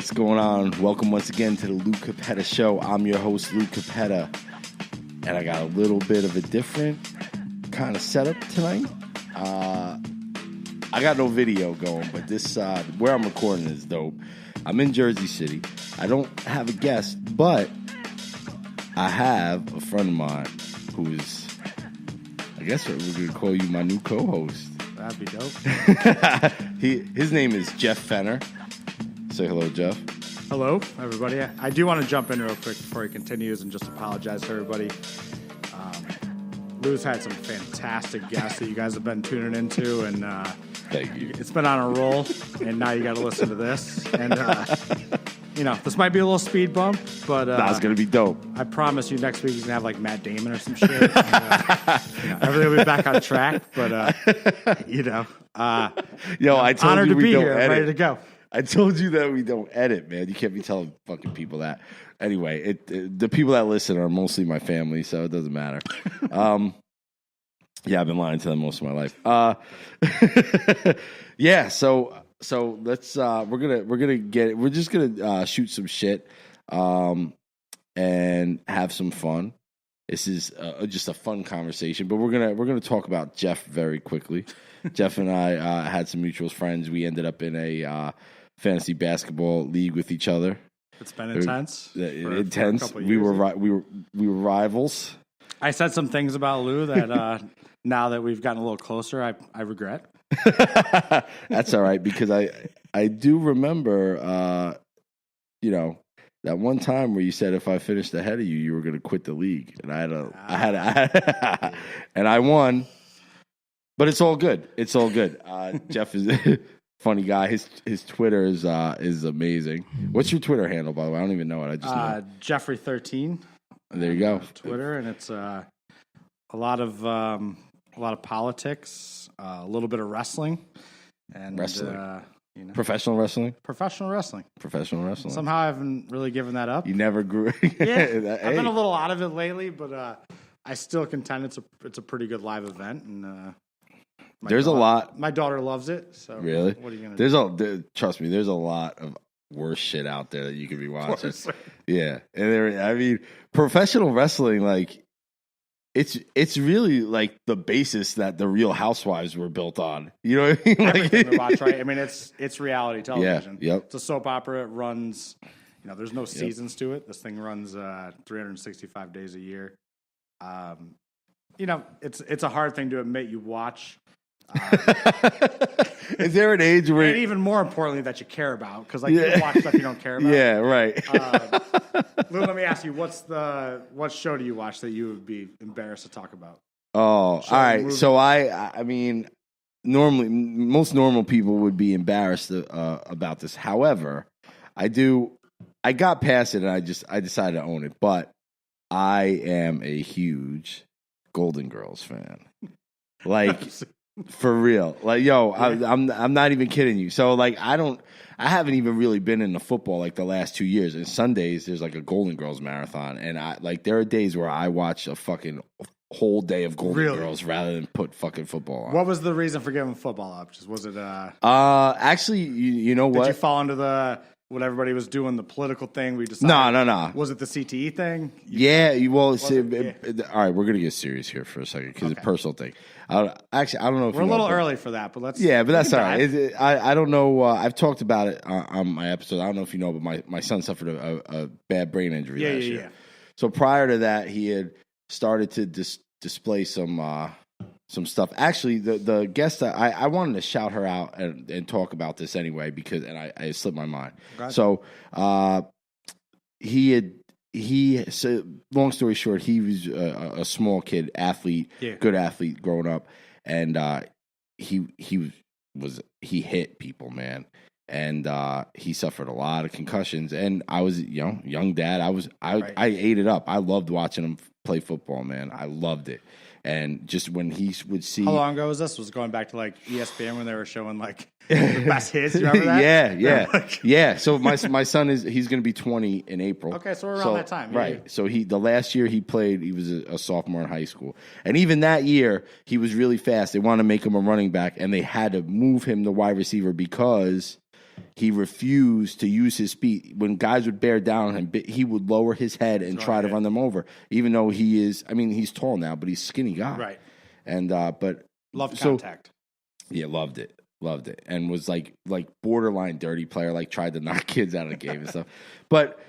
What's going on? Welcome once again to the Lou Capetta Show. I'm your host, Lou Capetta, and I got a little bit of a different kind of setup tonight. I got no video going, but this where I'm recording is dope. I'm in Jersey City. I don't have a guest, but I have a friend of mine who's, I guess we're going to call you my new co-host. That'd be dope. His name is Jeff Fenner. Say hello, Jeff. Hello, everybody. I do want to jump in real quick before he continues and just apologize to everybody. Lou's had some fantastic guests that you guys have been tuning into, and thank you. It's been on a roll, and now you got to listen to this. And, this might be a little speed bump, but... That's going to be dope. I promise you next week he's going to have, like, Matt Damon or some shit. Everything will be back on track, but, I told honored you to we be don't here. edit. I'm ready to go. I told you that we don't edit, man. You can't be telling fucking people that. Anyway, the people that listen are mostly my family, so it doesn't matter. Yeah, I've been lying to them most of my life. Yeah, so let's we're just gonna shoot some shit and have some fun. This is just a fun conversation, but we're gonna talk about Jeff very quickly. Jeff and I had some mutual friends. We ended up in a fantasy basketball league with each other. It's been intense. Intense. We were rivals. I said some things about Lou that now that we've gotten a little closer, I regret. That's all right, because I do remember that one time where you said if I finished ahead of you, you were going to quit the league, and and I won. But it's all good. It's all good. Jeff is a funny guy. His Twitter is amazing. What's your Twitter handle, by the way? I don't even know it. I just know. Jeffrey13. There you go. Twitter, and it's a lot of politics, a little bit of wrestling, and wrestling. Professional wrestling. Professional wrestling. Somehow I haven't really given that up. You never grew. Yeah, I've been a little out of it lately, but I still contend it's a pretty good live event, and there's a lot. My daughter loves it. So really, what are you gonna do? Trust me, there's a lot of worse shit out there that you could be watching. Yeah, and professional wrestling, like it's really like the basis that the Real Housewives were built on. You know what I mean? Everything we watch, right? I mean, it's reality television. Yeah, yep. It's a soap opera. It runs. There's no seasons to it. This thing runs 365 days a year. It's a hard thing to admit you watch. Is there an age where, and even more importantly, that you care about? Because you watch stuff you don't care about. Yeah, right. Lou, let me ask you, what show do you watch that you would be embarrassed to talk about? Oh, all right. Movie? So I mean, normally most normal people would be embarrassed about this. However, I got past it and I decided to own it. But I am a huge Golden Girls fan. Like. For real. Like, yo, I'm not even kidding you. So, like, I haven't even really been into football, like, the last 2 years. And Sundays, there's, like, a Golden Girls marathon. And, there are days where I watch a fucking whole day of Golden Girls rather than put fucking football on. What was the reason for giving football up? Was it, actually, you know what? Did you fall into what everybody was doing, the political thing? We decided. No. Was it the CTE thing? All right, we're gonna get serious here for a second because it's a personal thing. I don't know if we're a little early for that, but let's. Yeah, but that's all right. I don't know. I've talked about it on my episode. I don't know if you know, but my son suffered a bad brain injury last year. Yeah. So prior to that, he had started to display some stuff. Actually, the guest that I wanted to shout her out and talk about this anyway because I slipped my mind. Gotcha. So so long story short, he was a small kid, athlete, good athlete growing up, and he hit people, man, and he suffered a lot of concussions. And I was young dad. I ate it up. I loved watching him play football, man. I loved it. And just when he would see... How long ago was this? Was it going back to, like, ESPN when they were showing, like, the best hits? You remember that? Yeah. So my son, he's going to be 20 in April. Okay, so we're around that time. Right. So the last year he played, he was a sophomore in high school. And even that year, he was really fast. They wanted to make him a running back, and they had to move him to wide receiver because he refused to use his speed. When guys would bear down on him, he would lower his head and try to run them over, even though he's tall now, but he's a skinny guy. Right. And, but. Loved contact. Yeah, loved it. Loved it. And was like borderline dirty player, like tried to knock kids out of the game and stuff. But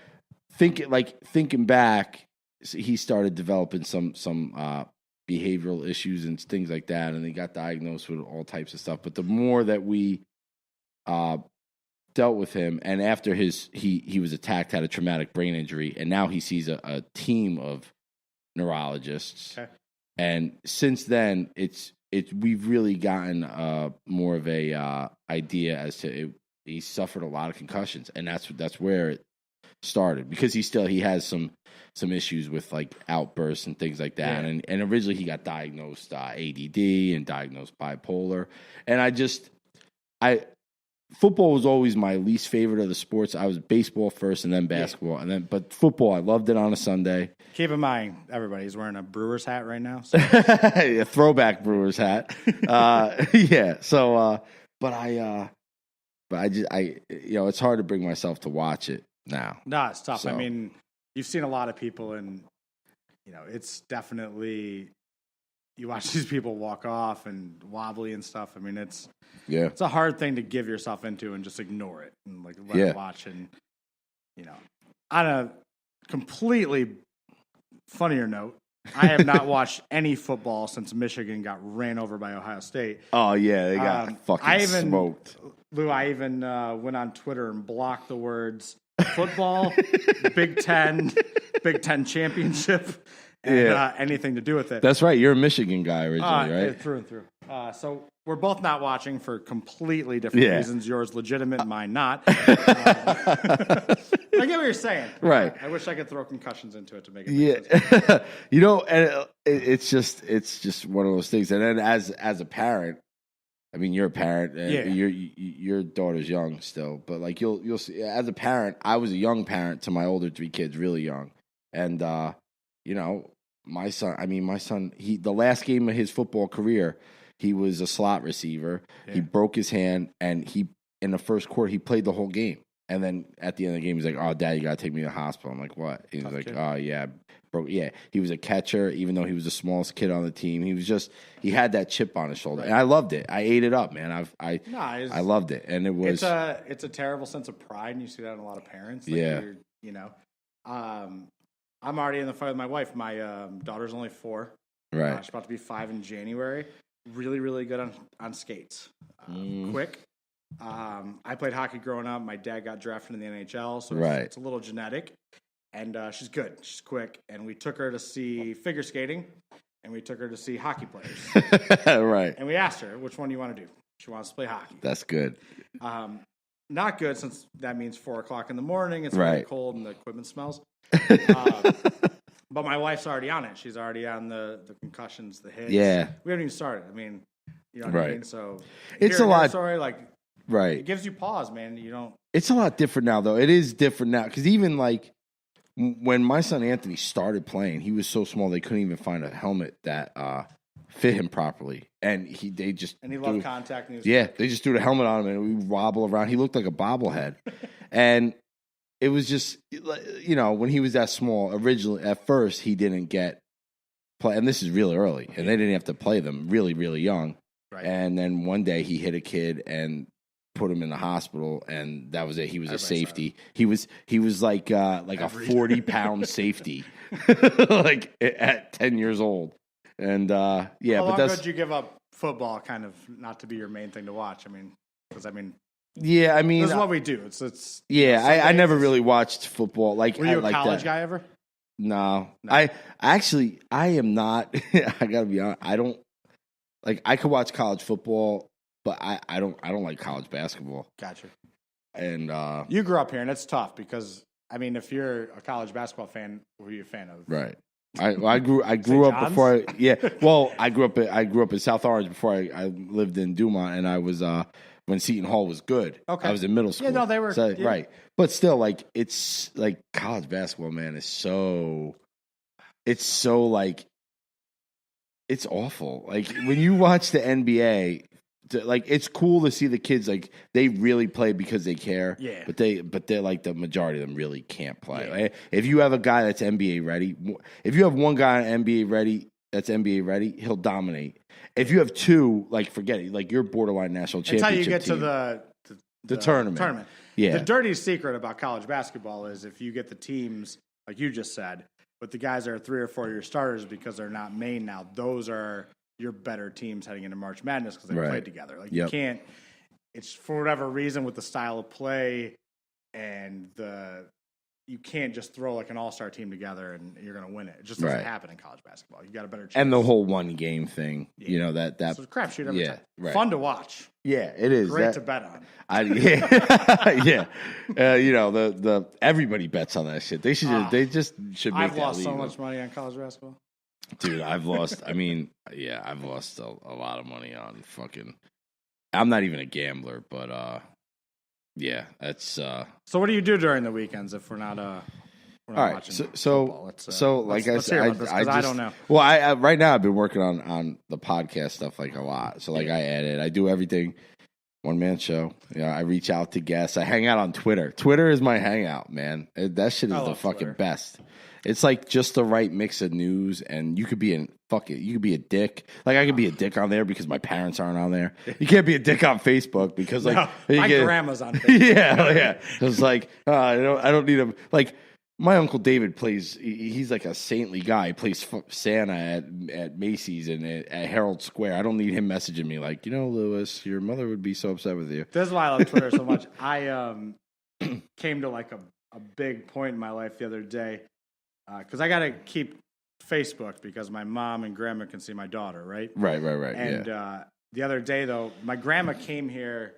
thinking back, he started developing some behavioral issues and things like that, and he got diagnosed with all types of stuff. But the more that we dealt with him, and after he was attacked, had a traumatic brain injury, and now he sees a team of neurologists. Okay. And since then, we've really gotten more of a idea as to it. He suffered a lot of concussions, and that's where it started, because he has some issues with like outbursts and things like that. Yeah. And originally he got diagnosed ADD and diagnosed bipolar. And football was always my least favorite of the sports. I was baseball first and then basketball, but football, I loved it on a Sunday. Keep in mind, everybody's wearing a Brewers hat right now. So. A throwback Brewers hat. Yeah. So, but it's hard to bring myself to watch it now. No, it's tough. So. I mean, you've seen a lot of people, and it's definitely, you watch these people walk off and wobbly and stuff. I mean, it's a hard thing to give yourself into and just ignore it and let it watch. And on a completely funnier note, I have not watched any football since Michigan got ran over by Ohio State. Oh yeah, they got fucking smoked. Lou, I even went on Twitter and blocked the words football, Big Ten championship, and anything to do with it. That's right. You're a Michigan guy originally, right? Through and through. So we're both not watching for completely different reasons. Yours legitimate, mine not. I get what you're saying. Right. I wish I could throw concussions into it to make it make sense. And it's just one of those things. And then as a parent, I mean, you're a parent. And your daughter's young still, but like you'll see. As a parent, I was a young parent to my older 3 kids, really young, and my son. The last game of his football career, he was a slot receiver. Yeah. He broke his hand, and in the first quarter he played the whole game. And then at the end of the game, he's like, "Oh, Dad, you gotta take me to the hospital." I'm like, "What?" He was like, kid. "Oh yeah, broke." Yeah, he was a catcher, even though he was the smallest kid on the team. He had that chip on his shoulder, and I loved it. I ate it up, man. I loved it, and it was. It's a terrible sense of pride, and you see that in a lot of parents. Like I'm already in the fight with my wife. My daughter's only 4. Right. She's about to be 5 in January. Really, really good on skates. Quick. I played hockey growing up. My dad got drafted in the NHL, so it's a little genetic. And she's good. She's quick. And we took her to see figure skating, and we took her to see hockey players. Right. And we asked her, which one do you want to do? She wants to play hockey. That's good. Not good, since that means 4 o'clock in the morning. It's really cold and the equipment smells. But my wife's already on it. She's already on the concussions, the hits. Yeah. We haven't even started. I mean, you know what I mean? So it's a lot. Sorry, like, it gives you pause, man. You don't. It's a lot different now, though. It is different now, because even like when my son Anthony started playing, he was so small they couldn't even find a helmet that fit him properly, and he loved contact. And they just threw the helmet on him, and we wobble around. He looked like a bobblehead, and it was just when he was that small. Originally, at first, he didn't get play, and this is really early, and they didn't have to play them really, really young. Right. And then one day he hit a kid and put him in the hospital, and that was it. He was a safety. He was like a 40-pound safety, like at 10 years old. And how long ago did you give up football, kind of not to be your main thing to watch? This is what we do. It's I never really watched football. Like, were you a college guy ever? No. I am not. I gotta be honest. I don't like. I could watch college football, but I don't like college basketball. Gotcha. And you grew up here, and it's tough because if you're a college basketball fan, who are you a fan of? Right. I grew up before. I grew up in South Orange before I lived in Dumont, and I was when Seton Hall was good. Okay. I was in middle school. Yeah, no, they were right. But still, like, it's like college basketball, man, is so like, it's awful. Like, when you watch the NBA, like it's cool to see the kids like they really play because they care. Yeah. But they're like the majority of them really can't play. Yeah. Like, if you have a guy that's NBA ready, if you have one guy NBA ready that's NBA ready, he'll dominate. If you have two, like forget it, like you're borderline national championship. That's how you get team. to the tournament. Yeah. The dirtiest secret about college basketball is if you get the teams like you just said, but the guys that are 3 or 4 year starters because they're not main now. Those are your better teams heading into March Madness because they played together. Like you can't. It's for whatever reason with the style of play and you can't just throw like an all-star team together and you're going to win it. It just doesn't happen in college basketball. You got a better chance. And the whole one game thing, you know that it's a crapshoot every time. Right. Fun to watch. Yeah, it is. Great to bet on. Yeah. You know the everybody bets on that shit. They should. They just should. Make I've lost legal. so much money on college basketball. Dude, I've lost. I mean, yeah, I've lost a lot of money on fucking. I'm not even a gambler, but yeah, that's. So what do you do during the weekends if we're not watching football? So like I said, I don't know. Well, I right now I've been working on the podcast stuff like a lot. So like I edit, I do everything. One man show. I reach out to guests. I hang out on Twitter. Twitter is my hangout, man. That shit is the fucking best. It's like just the right mix of news, and you could be you could be a dick. Like I could be a dick on there because my parents aren't on there. You can't be a dick on Facebook because like my grandma's on Facebook. yeah. It's like I don't need him. Like my uncle David plays. He's like a saintly guy. He plays Santa at Macy's and at Herald Square. I don't need him messaging me like, Louis, your mother would be so upset with you. That's why I love Twitter so much. I came to like a big point in my life the other day. Because I got to keep Facebook because my mom and grandma can see my daughter, right? Right. And the other day, though, my grandma came here.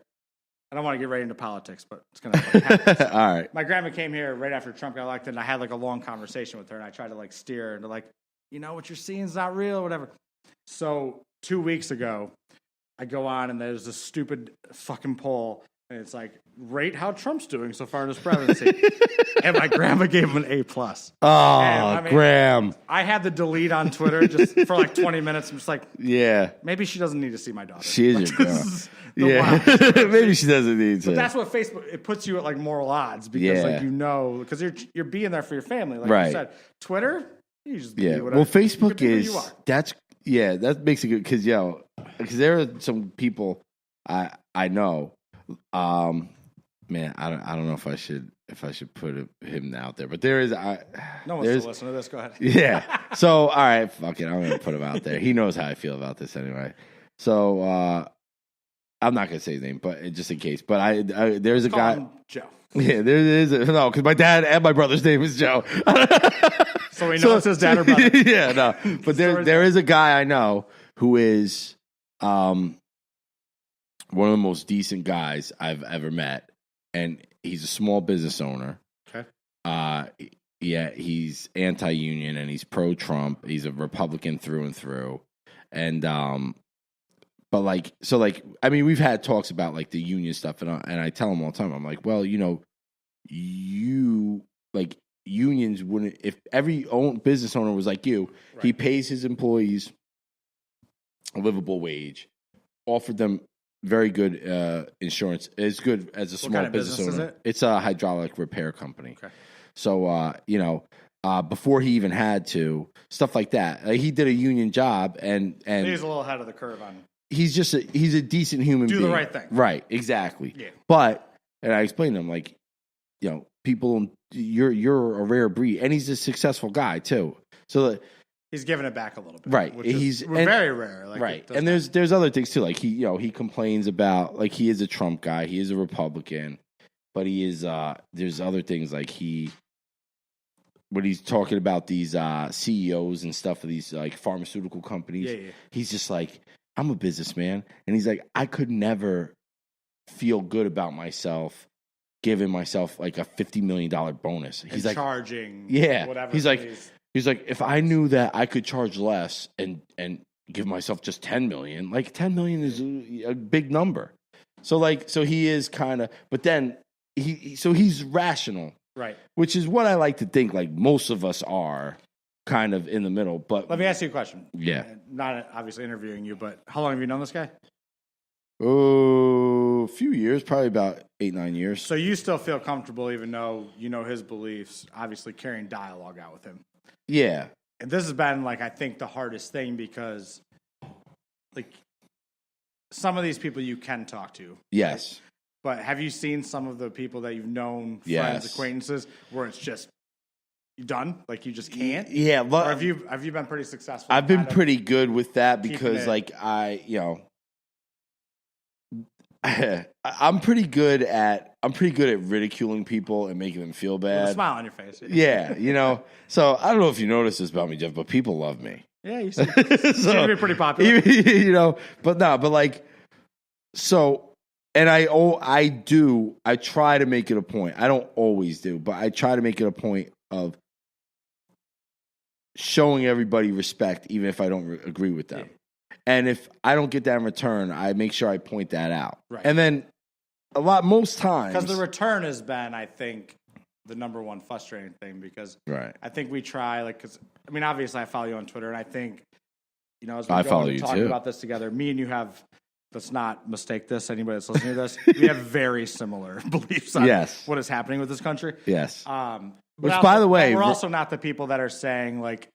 I don't want to get right into politics, but it's going to happen. All right. My grandma came here right after Trump got elected, and I had like a long conversation with her, and I tried to like steer her into like, what you're seeing is not real or whatever. So 2 weeks ago, I go on, and there's this stupid fucking poll. And it's like, rate how Trump's doing so far in his presidency. And my grandma gave him an A+. Oh, Graham. I had to delete on Twitter just for like 20 minutes. I'm just like, maybe she doesn't need to see my daughter. She is your girl. Yeah. Maybe she doesn't need to. But that's what Facebook, it puts you at like moral odds because because you're being there for your family. Like you said, Twitter, you just be whatever. Well, Facebook is, that makes it good because, because there are some people I know. Man, I don't know if I should put him out there, but there is. No one's to listen to this. Go ahead. Yeah. So all right, fuck it. I'm gonna put him out there. He knows how I feel about this anyway. So I'm not gonna say his name, but just in case. But there's a guy. Him Joe. Yeah, there is no because my dad and my brother's name is Joe. So we know it's his dad or brother. Yeah, no. But there is a guy I know who is one of the most decent guys I've ever met, and he's a small business owner. Okay. He's anti-union and he's pro-Trump. He's a Republican through and through, and but I mean, we've had talks about like the union stuff, and I tell him all the time, I'm like, well, unions wouldn't if every business owner was like you. Right. He pays his employees a livable wage, offered them very good insurance. As good as a small business owner. Is it? It's a hydraulic repair company. Okay. So, before he even had to, stuff like that. He did a union job, and he's a little ahead of the curve on. He's a decent human being. Do the right thing. Right, exactly. Yeah. And I explained to him, like, people, you're a rare breed, and he's a successful guy too. So he's giving it back a little bit, right? We're very rare, like, right? And there's other things too, like he complains about, like, he is a Trump guy, he is a Republican, but he is there's other things like when he's talking about these CEOs and stuff of these like pharmaceutical companies, he's just like, I'm a businessman, and he's like, I could never feel good about myself giving myself like a $50 million bonus. He's like charging, whatever. He's like, if I knew that I could charge less and give myself just $10 million, like $10 million is a big number. So he is kind of, but then he's rational, right? Which is what I like to think. Like most of us are kind of in the middle. But let me ask you a question. Yeah, not obviously interviewing you, but how long have you known this guy? Oh, a few years, probably about 8-9 years. So you still feel comfortable, even though you know his beliefs, obviously carrying dialogue out with him. Yeah. And this has been, like, I think the hardest thing because, like, some of these people you can talk to. Yes. Right? But have you seen some of the people that you've known, friends, acquaintances, where it's just you done? Like, you just can't? Yeah. Or have you been pretty successful? I've been pretty good with that because, like, I'm pretty good at ridiculing people and making them feel bad. With a smile on your face. Yeah, So I don't know if you noticed this about me, Jeff, but people love me. Yeah, you seem to be pretty popular. And I try to make it a point. I don't always do, but I try to make it a point of showing everybody respect, even if I don't agree with them. Yeah. And if I don't get that in return, I make sure I point that out. Right. And then most times. Because the return has been, I think, the number one frustrating thing because I think we try, obviously I follow you on Twitter and I think, as we go and talk about this together, me and you have, let's not mistake this, anybody that's listening to this, we have very similar beliefs on what is happening with this country. Yes. By the way, we're also not the people that are saying like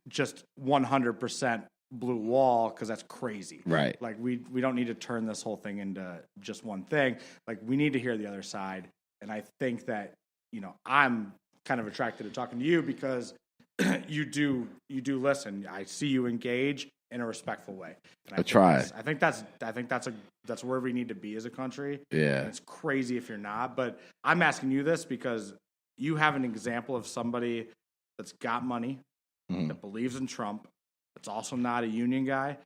just 100% blue wall because that's crazy. Right. Like we don't need to turn this whole thing into just one thing. Like we need to hear the other side. And I think that, I'm kind of attracted to talking to you because you do listen. I see you engage in a respectful way. And I try. I think that's where we need to be as a country. Yeah. And it's crazy if you're not, but I'm asking you this because you have an example of somebody that's got money, that believes in Trump, that's also not a union guy.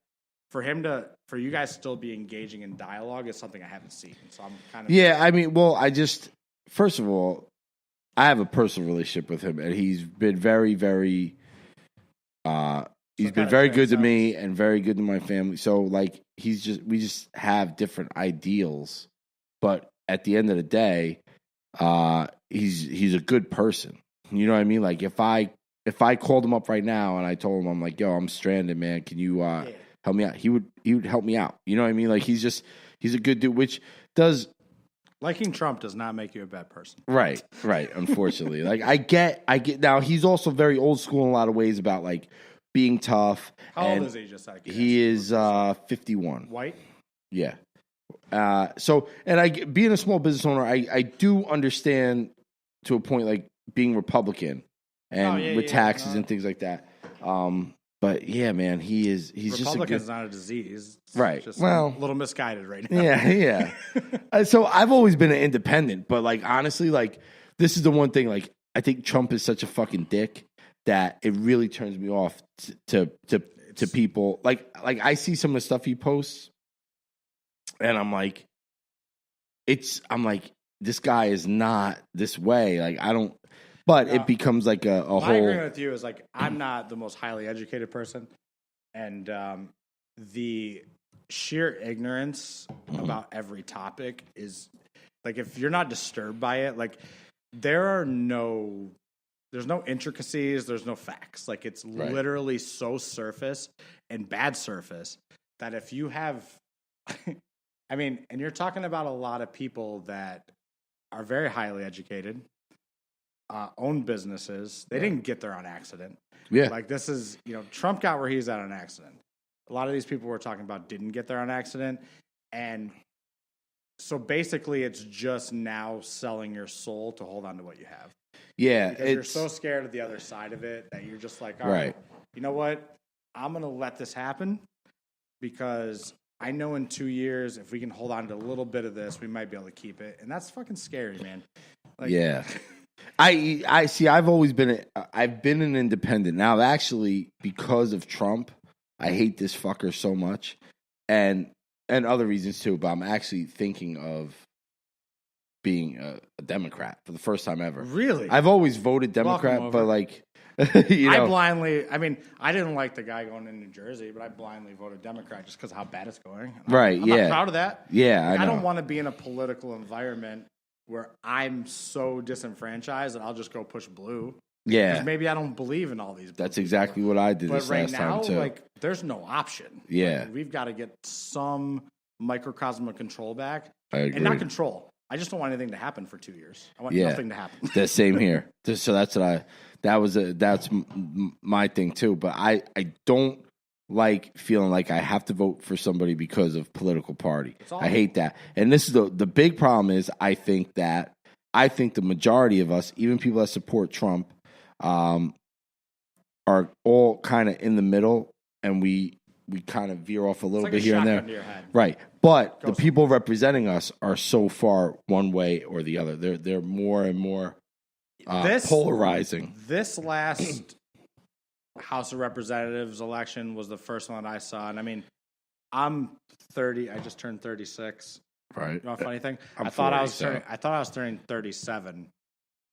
For you guys still be engaging in dialogue is something I haven't seen. So I'm kind of... Yeah, first of all, I have a personal relationship with him, and he's been very, very... he's been very good to me and very good to my family. So, like, we just have different ideals. But at the end of the day, he's a good person. You know what I mean? Like, if I called him up right now and I told him, I'm like, yo, I'm stranded, man. Can you help me out? He would help me out. You know what I mean? Like, he's a good dude, which does... Liking Trump does not make you a bad person. Right. Unfortunately. Like, I get now, he's also very old school in a lot of ways about, like, being tough. How old is he? Just like he is 51. White? Yeah. Being a small business owner, I do understand to a point, like, being Republican and with taxes and things like that. But yeah, man, he's Republican is not a disease. It's just a little misguided right now. Yeah. So I've always been an independent, but like honestly, like this is the one thing. Like I think Trump is such a fucking dick that it really turns me off to people. Like I see some of the stuff he posts, and I'm like, this guy is not this way. Like I don't. But it becomes like a whole... My agreement with you is like, I'm not the most highly educated person. And the sheer ignorance about every topic is... Like, if you're not disturbed by it, like, there's no intricacies, there's no facts. Like, it's literally so surface and bad surface that if you have... and you're talking about a lot of people that are very highly educated... own businesses. They didn't get there on accident. Yeah. Like this is, Trump got where he's at on accident. A lot of these people we're talking about didn't get there on accident. And so basically it's just now selling your soul to hold on to what you have. Yeah. Because you're so scared of the other side of it that you're just like, all right, you know what? I'm going to let this happen because I know in 2 years, if we can hold on to a little bit of this, we might be able to keep it. And that's fucking scary, man. Like, yeah. I see. I've been an independent. Now, actually, because of Trump, I hate this fucker so much, and other reasons too. But I'm actually thinking of being a Democrat for the first time ever. Really? I've always voted Democrat, but like, I blindly. I didn't like the guy going in New Jersey, but I blindly voted Democrat just because of how bad it's going. I'm not proud of that. Yeah, I don't want to be in a political environment where I'm so disenfranchised that I'll just go push blue. Yeah. Because maybe I don't believe in all these blue That's exactly what I did this last time, too. Like, there's no option. Yeah. Like, we've got to get some microcosm of control back. I agree. And not control. I just don't want anything to happen for 2 years. I want nothing to happen. The same here. So that's that's my thing too. But I don't like feeling like I have to vote for somebody because of political party. I hate that. And this is the big problem is I think the majority of us, even people that support Trump, are all kind of in the middle, and we kind of veer off a little bit here and there. Right. But the people representing us are so far one way or the other. They're more and more polarizing. This last House of Representatives election was the first one that I saw. And I mean, I'm 30. I just turned 36. Right. You know a funny thing? I thought I was turning 37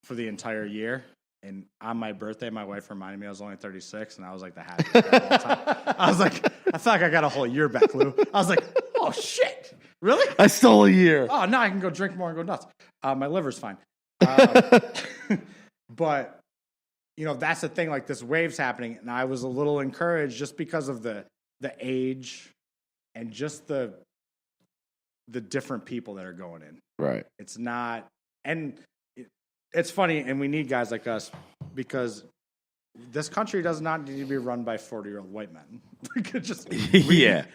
for the entire year. And on my birthday, my wife reminded me I was only 36, and I was like the happiest guy of all time. I was like, I feel like I got a whole year back, Lou. I was like, oh shit, really? I stole a year. Oh, now I can go drink more and go nuts. My liver's fine. But you know, that's the thing. Like this wave's happening, and I was a little encouraged just because of the age and just the different people that are going in. Right. It's not and. It's funny, and we need guys like us because this country does not need to be run by 40-year-old white men.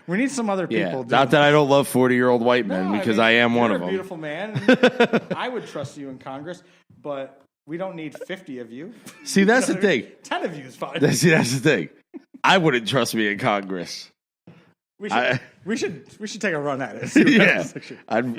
We need some other people. Yeah. Not that I don't love 40-year-old white men, because I am one of them. You're a beautiful man. I would trust you in Congress, but we don't need 50 of you. See, that's the thing. 10 of you is fine. See, that's the thing. I wouldn't trust me in Congress. We should take a run at it. Yeah.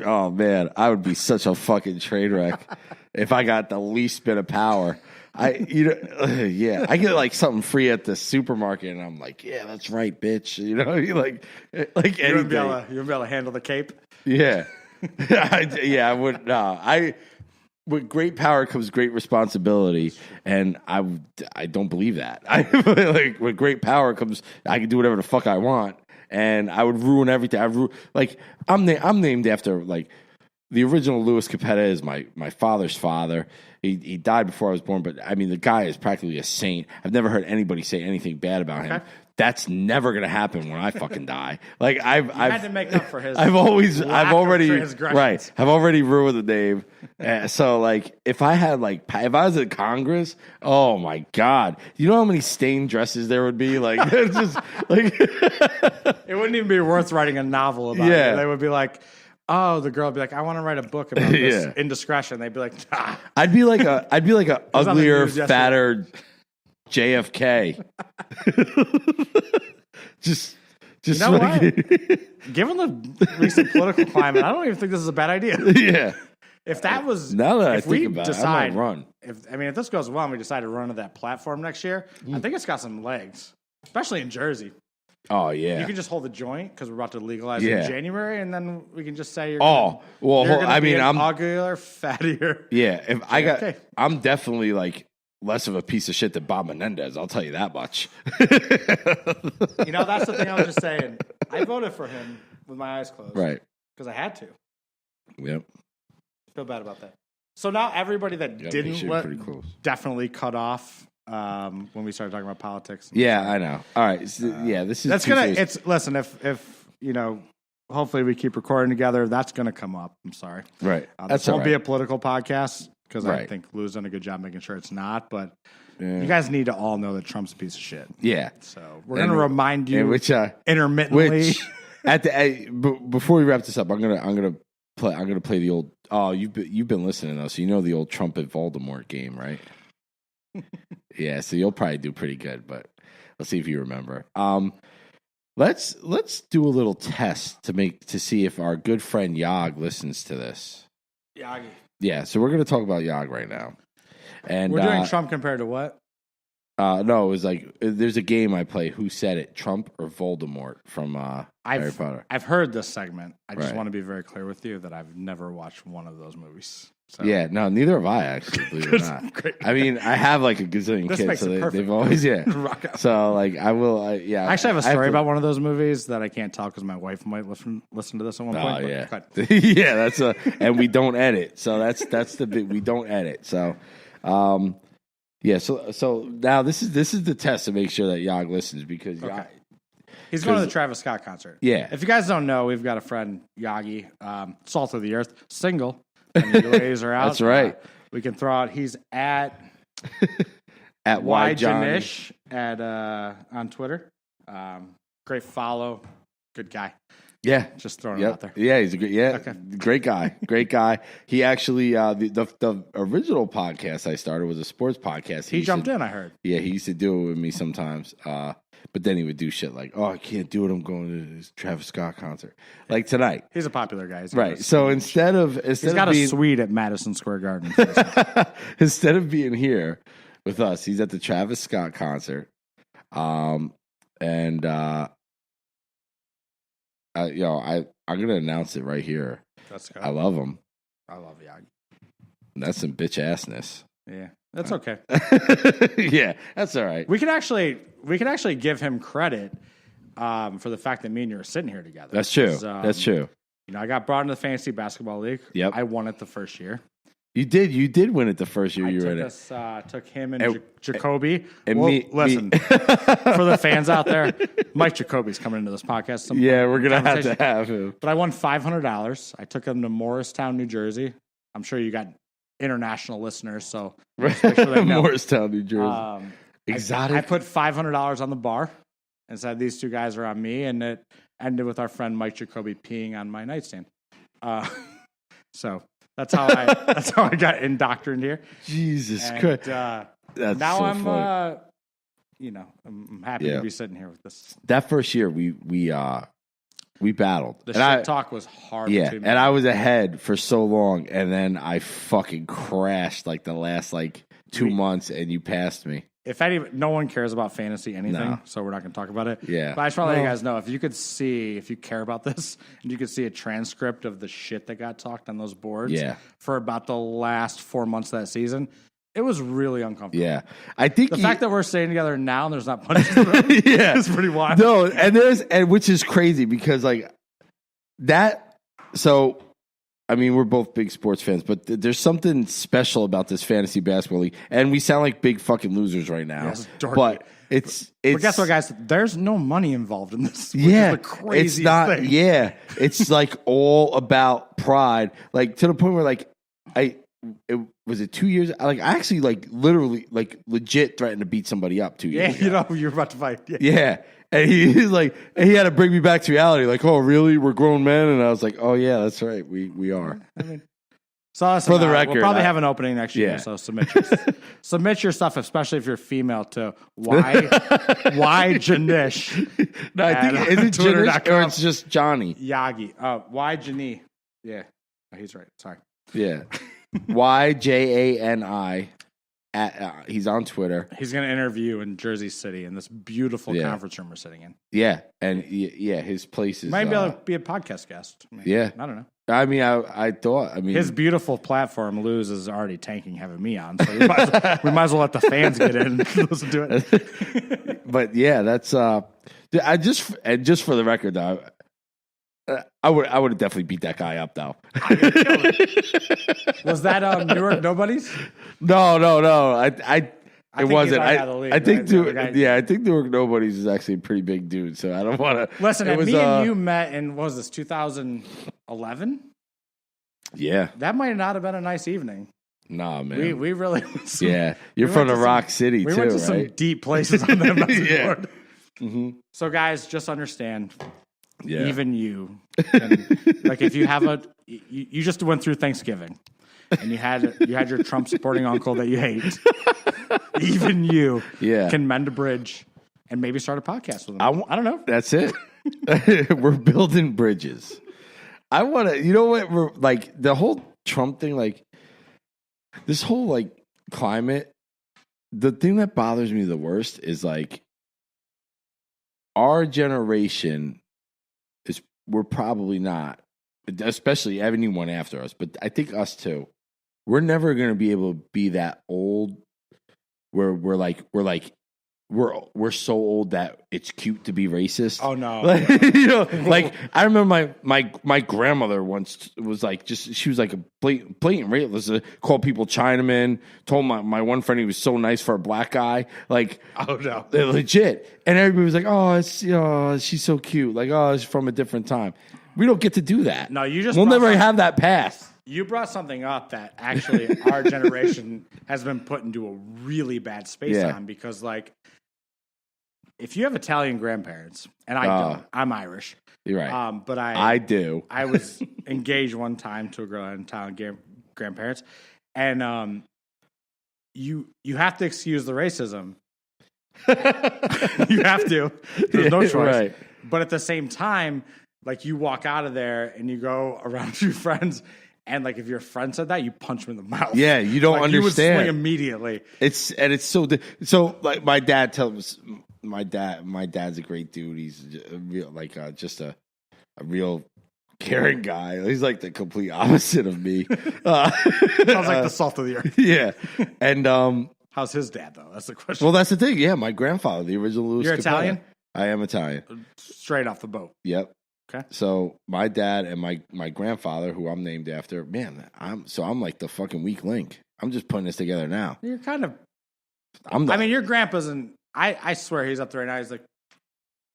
Oh man, I would be such a fucking train wreck if I got the least bit of power. I get like something free at the supermarket, and I'm like, yeah, that's right, bitch. You know, like anything. You wouldn't be able to handle the cape. Yeah, I would. No, with great power comes great responsibility, and I don't believe that. Like with great power comes, I can do whatever the fuck I want. And I would ruin everything. I'm named after like the original Louis Capetta is my father's father. He died before I was born, but I mean the guy is practically a saint. I've never heard anybody say anything bad about him. That's never gonna happen when I fucking die. Like I've had to make up for his. I've already ruined the name. So like if I was in Congress, oh my god, you know how many stained dresses there would be? Like it's just like it wouldn't even be worth writing a novel about. Yeah, it. They would be like. Oh, the girl would be like, I want to write a book about this indiscretion. They'd be like, ah. I'd be like a uglier, fatter JFK. just you know like, what? Given the recent political climate, I don't even think this is a bad idea. Yeah. If that was now that I think about it, I might run. If this goes well and we decide to run to that platform next year, I think it's got some legs, especially in Jersey. Oh yeah, you can just hold the joint because we're about to legalize in January, and then we can just say I'm uglier, fattier. Yeah, I'm definitely like less of a piece of shit than Bob Menendez. I'll tell you that much. You know, that's the thing I was just saying. I voted for him with my eyes closed, right? Because I had to. Yep. Feel bad about that. So now everybody that didn't definitely cut off. When we started talking about politics. Yeah, I know. All right. So, this is listen, if you know, hopefully we keep recording together, that's gonna come up. I'm sorry. Right. This won't be a political podcast because I think Lou's done a good job making sure it's not, but you guys need to all know that Trump's a piece of shit. Yeah. So we're gonna remind you intermittently. Before we wrap this up, I'm gonna play the old you've been listening though, so you know the old Trump and Voldemort game, right? Yeah, so you'll probably do pretty good, but let's see if you remember. Let's do a little test to see if our good friend Yog listens to this. Yagi. Yeah, so we're going to talk about Yog right now. And we're doing Trump compared to what? No, it was like there's a game I play. Who said it? Trump or Voldemort from Harry Potter? I've heard this segment. I just want to be very clear with you that I've never watched one of those movies. So. Yeah, no, neither have I actually. Believe it or not. Great. I mean, I have like a gazillion kids, so they've always So like, I will. I actually have a story about one of those movies that I can't tell because my wife might listen to this at one point. Oh yeah, yeah. That's and we don't edit, so that's the big. We don't edit, so. Yeah, so now this is the test to make sure that Yog listens because He's going to the Travis Scott concert. Yeah. If you guys don't know, we've got a friend, Yagi, Salt of the Earth, single. When the UAs are out. That's right. We can throw out. He's at Janish on Twitter. Great follow. Good guy. Yeah, just throwing it out there. Yeah, he's a great guy. Great guy. He actually the original podcast I started was a sports podcast. He jumped in, I heard. Yeah, he used to do it with me sometimes. But then he would do shit like, "Oh, I can't do it. I'm going to this Travis Scott concert." Like tonight. He's a popular guy. Right. So instead of he's got a suite at Madison Square Garden. Instead of being here with us, he's at the Travis Scott concert. I'm gonna announce it right here. That's good. I love him. I love Yagi. That's some bitch assness. Yeah, that's okay. Yeah, that's all right. We can actually give him credit for the fact that me and you are sitting here together. That's true. That's true. You know, I got brought into the fantasy basketball league. Yep. I won it the first year. You did win it the first year you were in it. Took him and Jacoby. And listen, for the fans out there, Mike Jacoby's coming into this podcast. Yeah, we're going to have him. But I won $500. I took him to Morristown, New Jersey. I'm sure you got international listeners, so make sure they know. Morristown, New Jersey. Exotic. I put $500 on the bar and said these two guys are on me, and it ended with our friend Mike Jacoby peeing on my nightstand. So that's how I got indoctrined here. Jesus Christ! That's now so I'm funny. I'm happy to be sitting here with this. That first year we battled. The shit talk was hard. Yeah, and I was ahead for so long, and then I fucking crashed like the last 2 months, and you passed me. No one cares about fantasy anything, so we're not going to talk about it. Yeah. But I just want to let you guys know, if you care about this, and you could see a transcript of the shit that got talked on those boards for about the last 4 months of that season, it was really uncomfortable. Yeah. I think the fact that we're staying together now and there's not punches thrown is pretty wild. No, and which is crazy because we're both big sports fans, but there's something special about this fantasy basketball league, and we sound like big fucking losers right now. Yes, but it's. But guess what, guys? There's no money involved in this. Yeah, the craziest it's not. thing. Yeah, it's all about pride, to the point where was it 2 years? I actually literally legit threatened to beat somebody up 2 years ago. You were about to fight. Yeah. And he's and he had to bring me back to reality. Oh, really? We're grown men? And I was like, oh, yeah, that's right. We are. So for the record, we'll probably have an opening next year. So submit your stuff, especially if you're female, to why Janish. No, I think is it Janish or it's just Johnny Yagi. Why Jani? Yeah, he's right. Sorry. Yeah, YJANI. He's on Twitter. He's going to interview in Jersey City in this beautiful conference room we're sitting in. Yeah, and his place is. Might be able to be a podcast guest. I don't know. I thought. His beautiful platform, Lou's, is already tanking having me on, so we might as well let the fans get in and listen to it. But yeah, that's. Just for the record, though. I would have definitely beat that guy up though. Was that New York Nobodies? No. It wasn't. I think New York Nobodies is actually a pretty big dude. So I don't want to. Listen, me and you met in 2011. Yeah, that might not have been a nice evening. Nah, man. We really. You're from the Rock City too, right? We went to some deep places on that message board. Mm-hmm. So guys, just understand. Yeah. Even you, if you have you just went through Thanksgiving, and you had your Trump supporting uncle that you hate. Even you, can mend a bridge and maybe start a podcast with him. I don't know. That's it. We're building bridges. I want to. You know what? We're the whole Trump thing. This whole climate. The thing that bothers me the worst is our generation. We're probably not, especially anyone after us, but I think us too. We're never going to be able to be that old where we're we're so old that it's cute to be racist. Oh no. Like I remember my grandmother once was like she was like a blatant racist. Called people Chinamen. Told my one friend he was so nice for a black guy. Like oh no, legit. And everybody was like, oh, she's so cute. Like she's from a different time. We don't get to do that. No, we'll never have that pass. You brought something up that actually our generation has been put into a really bad space on because, like, if you have Italian grandparents, and I don't, I'm Irish. You're right. But I do. I was engaged one time to a girl that had Italian grandparents, and you have to excuse the racism. You have to. There's no choice. Right. But at the same time, like you walk out of there and you go around your friends, and like if your friend said that, you punch him in the mouth. Yeah, you don't understand. You would swing immediately. It's so like my dad tells my dad's a great dude. He's a real just a real caring guy. He's like the complete opposite of me. Sounds like the salt of the earth. Yeah, and how's his dad though? That's the question. Well, that's the thing. Yeah, my grandfather, the original Louis C.K. You're Italian? I am Italian. Straight off the boat. Yep. Okay. So my dad and my grandfather, who I'm named after, man, I'm like the fucking weak link. I'm just putting this together now. You're kind of. I mean, your grandpa's I swear he's up there right now. He's like.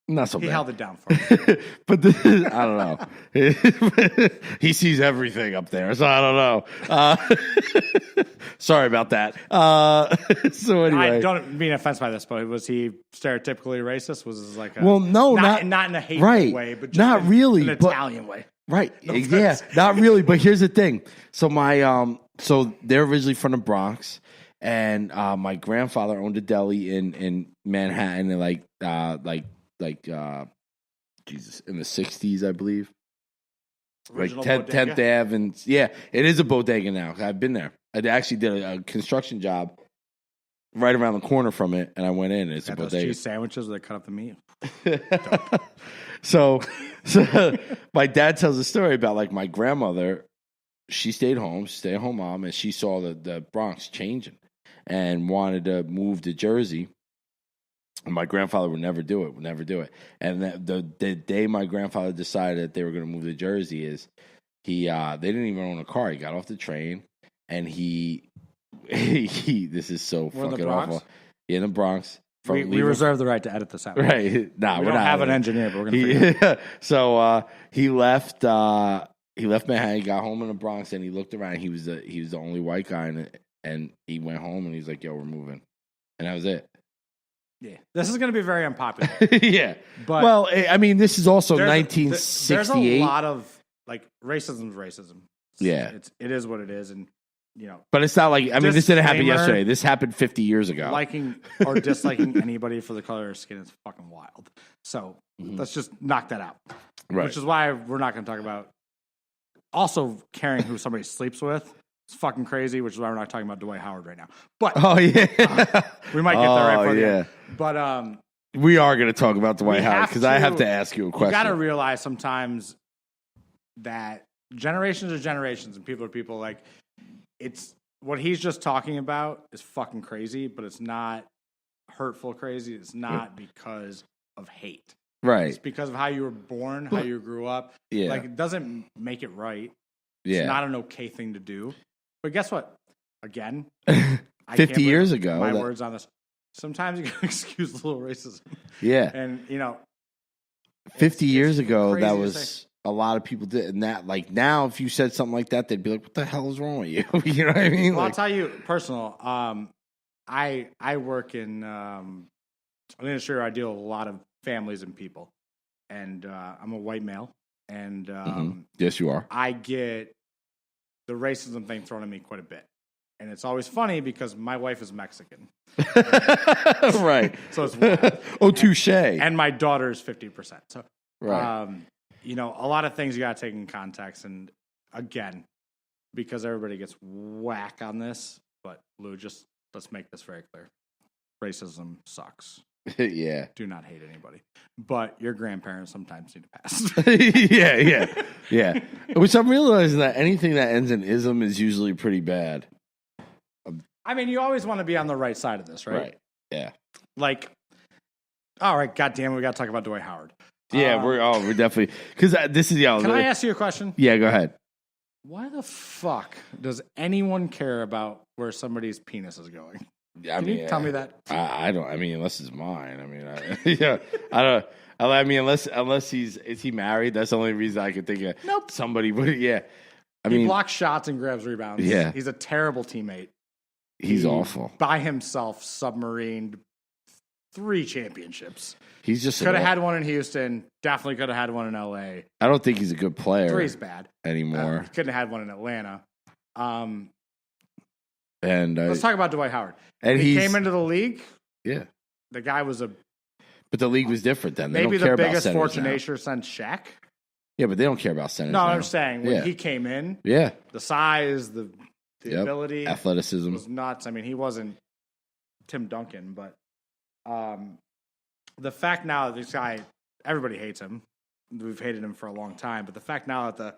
Not so bad. He held it down for me. But I don't know. He sees everything up there, so I don't know. Sorry about that. So anyway. I don't mean offense by this, but was he stereotypically racist? Was it like well, no, not in a hateful way, but just not really, an Italian way. Right. No yeah, not really. But here's the thing. So so they're originally from the Bronx, and my grandfather owned a deli in Manhattan, and Jesus, in the 60s, I believe. Original like 10th Ave, and yeah, it is a bodega now. I've been there. I actually did a construction job right around the corner from it, and I went in, and it's a bodega. Those cheese sandwiches where they cut up the meat. So my dad tells a story about like my grandmother. She stayed home, stay-at-home mom, and she saw the Bronx changing and wanted to move to Jersey. And my grandfather would never do it. And the day my grandfather decided that they were going to move to Jersey is they didn't even own a car. He got off the train and he this is so fucking awful. In the Bronx. We reserve the right to edit this out. Right. Nah, we don't have an engineer, but we're going to So he left Manhattan, he got home in the Bronx, and he looked around. He was the only white guy, and he went home and he's like, yo, we're moving. And that was it. Yeah, this is going to be very unpopular. Yeah, but well, I mean, this is also 1968. There's a lot of like racism. Yeah, it is what it is, and you know. But it's not like this didn't happen yesterday. This happened 50 years ago. Liking or disliking anybody for the color of their skin is fucking wild. So let's just knock that out. Right. Which is why we're not going to talk about also caring who somebody sleeps with. It's fucking crazy, which is why we're not talking about Dwight Howard right now. But we might get there right for the end. But we are going to talk about Dwight Howard because I have to ask you a question. You got to realize sometimes that generations are generations and people are people. Like it's what he's just talking about is fucking crazy, but it's not hurtful crazy. It's not because of hate. Right. It's because of how you were born, how you grew up. Yeah. Like it doesn't make it right. Yeah. It's not an okay thing to do. But guess what? Again, 50 years ago. My words on this. Sometimes you can excuse a little racism. Yeah. And, 50 years ago, that was a lot of people did. And that, like, now, if you said something like that, they'd be like, what the hell is wrong with you? You know what I mean? Well, I'll tell you, personal. I work in an industry where I deal with a lot of families and people. And I'm a white male. And yes, you are. I get the racism thing thrown at me quite a bit. And it's always funny because my wife is Mexican. Right. So it's wild. Oh, touche. And my daughter is 50%. So, right. A lot of things you got to take in context. And again, because everybody gets whack on this, but Lou, just let's make this very clear. Racism sucks. Yeah. Do not hate anybody. But your grandparents sometimes need to pass. Yeah. Which I'm realizing that anything that ends in ism is usually pretty bad. I mean, you always want to be on the right side of this, right? Right. Yeah. Like, All right, goddamn, we got to talk about Dwight Howard. Yeah, we're definitely because this is Can I ask you a question? Yeah, go ahead. Why the fuck does anyone care about where somebody's penis is going? Can you tell me that? I don't. I mean, unless it's mine. I mean, yeah, I don't. I mean, unless is he married? That's the only reason I could think of. Nope. Somebody would. Yeah. He blocks shots and grabs rebounds. Yeah. He's a terrible teammate. He's awful. By himself, submarined 3 championships. He's just could have had one in Houston. Definitely could have had one in LA. I don't think he's a good player. 3's bad anymore. Couldn't have had one in Atlanta. And let's talk about Dwight Howard. And he came into the league. Yeah, the guy was But the league was different then. They maybe don't care the biggest about fortunation since Shaq. Yeah, but they don't care about centers. No, I'm saying when he came in. Yeah, the size, the ability, athleticism was nuts. I mean, he wasn't Tim Duncan, but the fact now that this guy, everybody hates him. We've hated him for a long time, but the fact now that the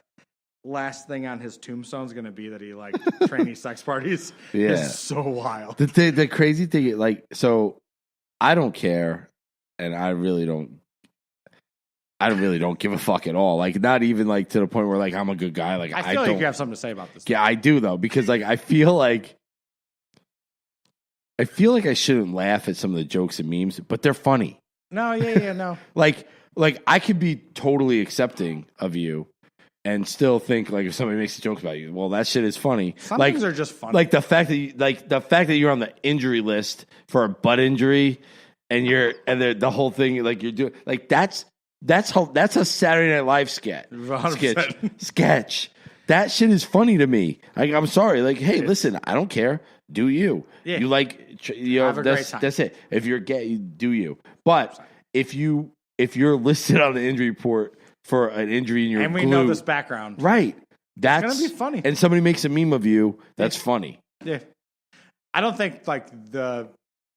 last thing on his tombstone is going to be that he like trainee sex parties is so wild. The crazy thing, like, so I don't care, and I really don't give a fuck at all. Like, not even like to the point where like I'm a good guy. Like, I feel like you have something to say about this. Yeah, I do though, because like I feel like I shouldn't laugh at some of the jokes and memes, but they're funny. No, no. like I could be totally accepting of you and still think like if somebody makes a joke about you, well, that shit is funny. Some things are just funny. Like the fact that you're on the injury list for a butt injury and the whole thing like you're doing like that's a Saturday Night Live sketch. That shit is funny to me. I'm sorry. Like, hey, listen, I don't care. Do you? Yeah. You like? Have a great time. That's it. If you're gay, do you? But if you're listed on the injury report for an injury in your and we know this background, right? That's gonna be funny. And somebody makes a meme of you. That's funny. Yeah. I don't think like the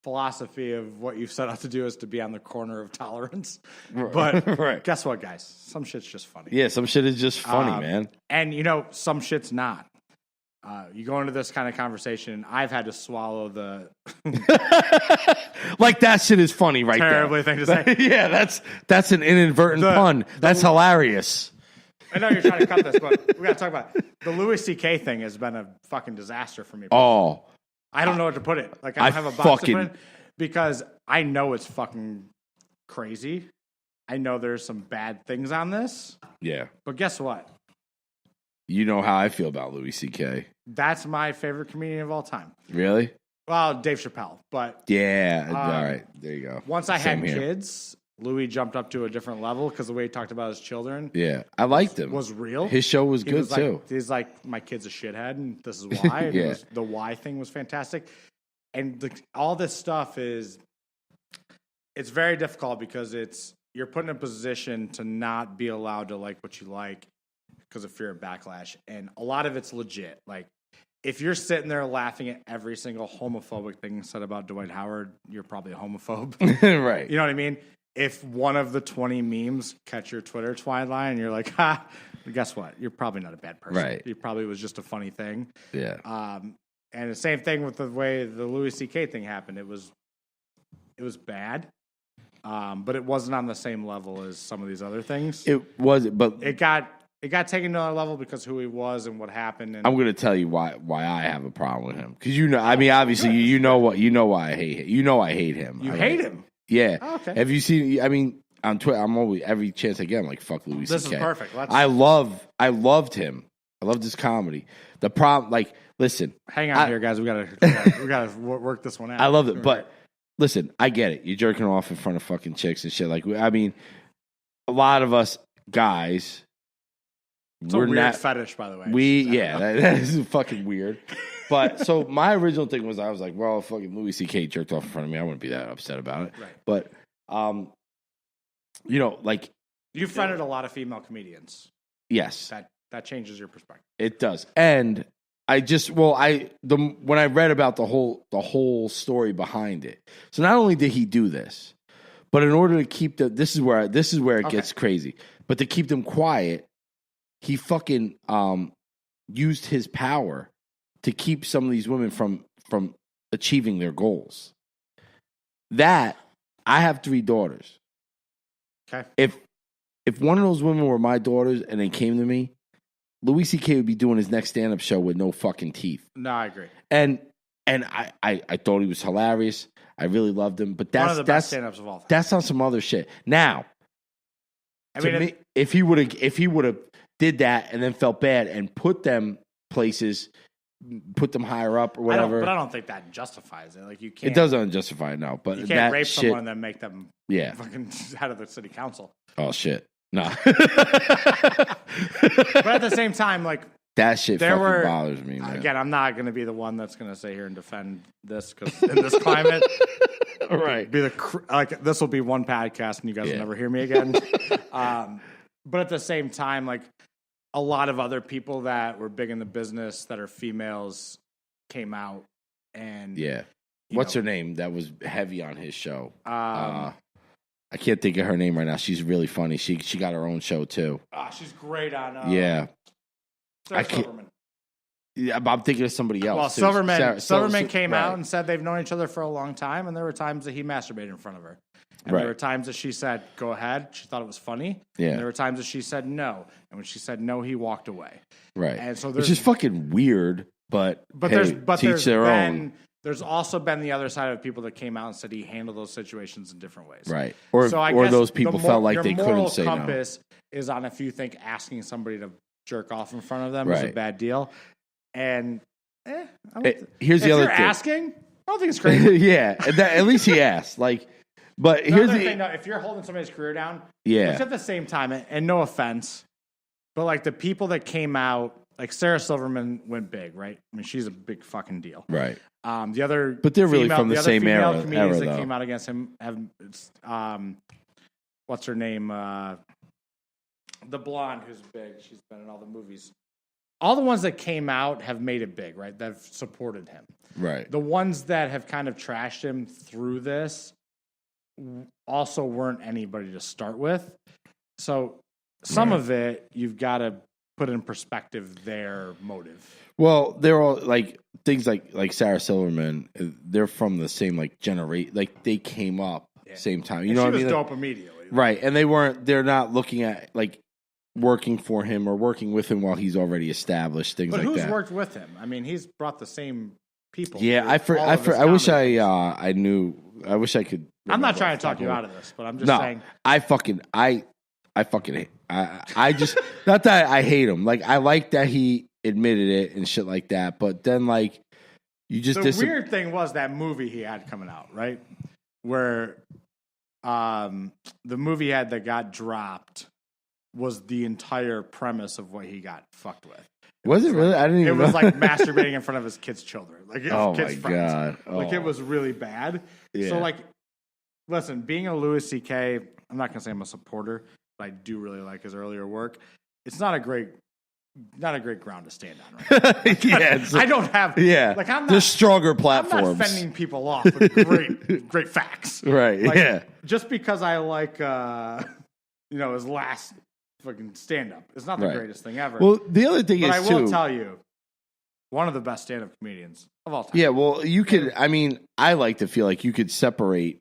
philosophy of what you've set out to do is to be on the corner of tolerance. But right. Guess what, guys? Some shit's just funny. Yeah, some shit is just funny, man. And, some shit's not. You go into this kind of conversation, I've had to swallow the... like, that shit is funny right there. Terribly thing to say. Yeah, that's an inadvertent pun. That's hilarious. I know you're trying to cut this, but we got to talk about it. The Louis C.K. thing has been a fucking disaster for me. Oh, I don't know what to put it. Like, I don't have a box to put it because I know it's fucking crazy. I know there's some bad things on this. Yeah. But guess what? You know how I feel about Louis C.K. That's my favorite comedian of all time. Really? Well, Dave Chappelle. But yeah. All right. There you go. Once I had kids, Louis jumped up to a different level because the way he talked about his children. Yeah. I liked him. Was real. His show was good, too. He's like, my kid's a shithead, and this is why. Yeah. The why thing was fantastic. And all this stuff it's very difficult because you're put in a position to not be allowed to like what you like because of fear of backlash. And a lot of it's legit. Like, if you're sitting there laughing at every single homophobic thing said about Dwight Howard, you're probably a homophobe. Right. You know what I mean? If one of the 20 memes catch your Twitter timeline and you're like, guess what? You're probably not a bad person. Right. It probably was just a funny thing. Yeah. And the same thing with the way the Louis C.K. thing happened. It was bad, but it wasn't on the same level as some of these other things. It was, but it got taken to another level because who he was and what happened. And I'm going to tell you why I have a problem with him because I mean, obviously you know why I hate him. You know I hate him. You hate him. Yeah. Oh, okay. Have you seen? I mean, on Twitter, I'm always every chance I get, I'm like, "Fuck Louis C.K." This is perfect. I loved him. I loved his comedy. The problem, like, listen, hang on here, guys. We gotta work this one out. I love it, but listen, I get it. You're jerking off in front of fucking chicks and shit. Like, I mean, a lot of us guys, we're a weird not fetish, by the way. That is fucking weird. But so my original thing was, I was like, well, fucking Louis C.K. jerked off in front of me. I wouldn't be that upset about it. Right. But, like, you've friended a lot of female comedians. Yes, that changes your perspective. It does, and I just when I read about the whole story behind it. So not only did he do this, but in order to keep this is where it gets crazy. But to keep them quiet, he fucking used his power to keep some of these women from achieving their goals. That I have 3 daughters. Okay. If one of those women were my daughters and they came to me, Louis C.K. would be doing his next stand-up show with no fucking teeth. No, I agree. And I thought he was hilarious. I really loved him. But one of the best stand-ups of all time. That's on some other shit. Now, if he would have did that and then felt bad and put them places, put them higher up or whatever. But I don't think that justifies it. Like you can't. It doesn't justify it, no. But you can't rape someone and then make them fucking head of the city council. Oh shit. No. But at the same time, like that shit fucking bothers me, man. Again, I'm not going to be the one that's going to sit here and defend this because in this climate, right? This will be one podcast and you guys will never hear me again. But at the same time, like a lot of other people that were big in the business that are females came out and what's her name? That was heavy on his show. I can't think of her name right now. She's really funny. She got her own show too. She's great on. Sarah Silverman. Yeah, I'm thinking of somebody else. Well, Silverman came out and said they've known each other for a long time, and there were times that he masturbated in front of her. And there were times that she said, "Go ahead." She thought it was funny. Yeah. And there were times that she said no, and when she said no, he walked away. Right. And so which is fucking weird, but teach their own. There's also been the other side of people that came out and said he handled those situations in different ways. Right. Or those people felt like they couldn't say no. Your moral compass is on if you think asking somebody to jerk off in front of them is a bad deal. And here's the other thing. Asking, I don't think it's crazy. Yeah. At least he asked. But here's the thing. If you're holding somebody's career down, it's at the same time, and no offense, but like the people that came out, like Sarah Silverman went big, right? I mean, she's a big fucking deal. Right. The other, but they're really from the same era. Comedians that came out against him have, what's her name? The blonde who's big. She's been in all the movies. All the ones that came out have made it big, right? That have supported him. Right. The ones that have kind of trashed him through this also weren't anybody to start with. So some of it, you've got to put in perspective their motive. Well, they're all like things like Sarah Silverman. They're from the same generation. Like they came up same time. You know what I mean? She was dope immediately, right? And they're not looking at working for him or working with him while he's already established things like that. But who's worked with him? I mean, he's brought the same people. Yeah, I wish I knew. I wish I could. I'm not trying to talk you out of this, but I'm just saying. I just not that I hate him. I like that he admitted it and shit like that. But then you just the weird thing was that movie he had coming out, right? Where the movie that got dropped was the entire premise of what he got fucked with. Was it really? I didn't even know. It was like masturbating in front of his kids' children. Oh kids' my friends. God. It was really bad. Yeah. So listen, being a Louis C.K., I'm not going to say I'm a supporter, but I do really like his earlier work. It's not a great ground to stand on, right? I don't have. Yeah. I'm not, there's stronger platforms. I'm not fending people off with great facts. Right. Just because I like, his last fucking stand-up. It's not the greatest thing ever. Well, the other thing is, I will tell you, one of the best stand-up comedians of all time. Yeah, well, you could, I like to feel like you could separate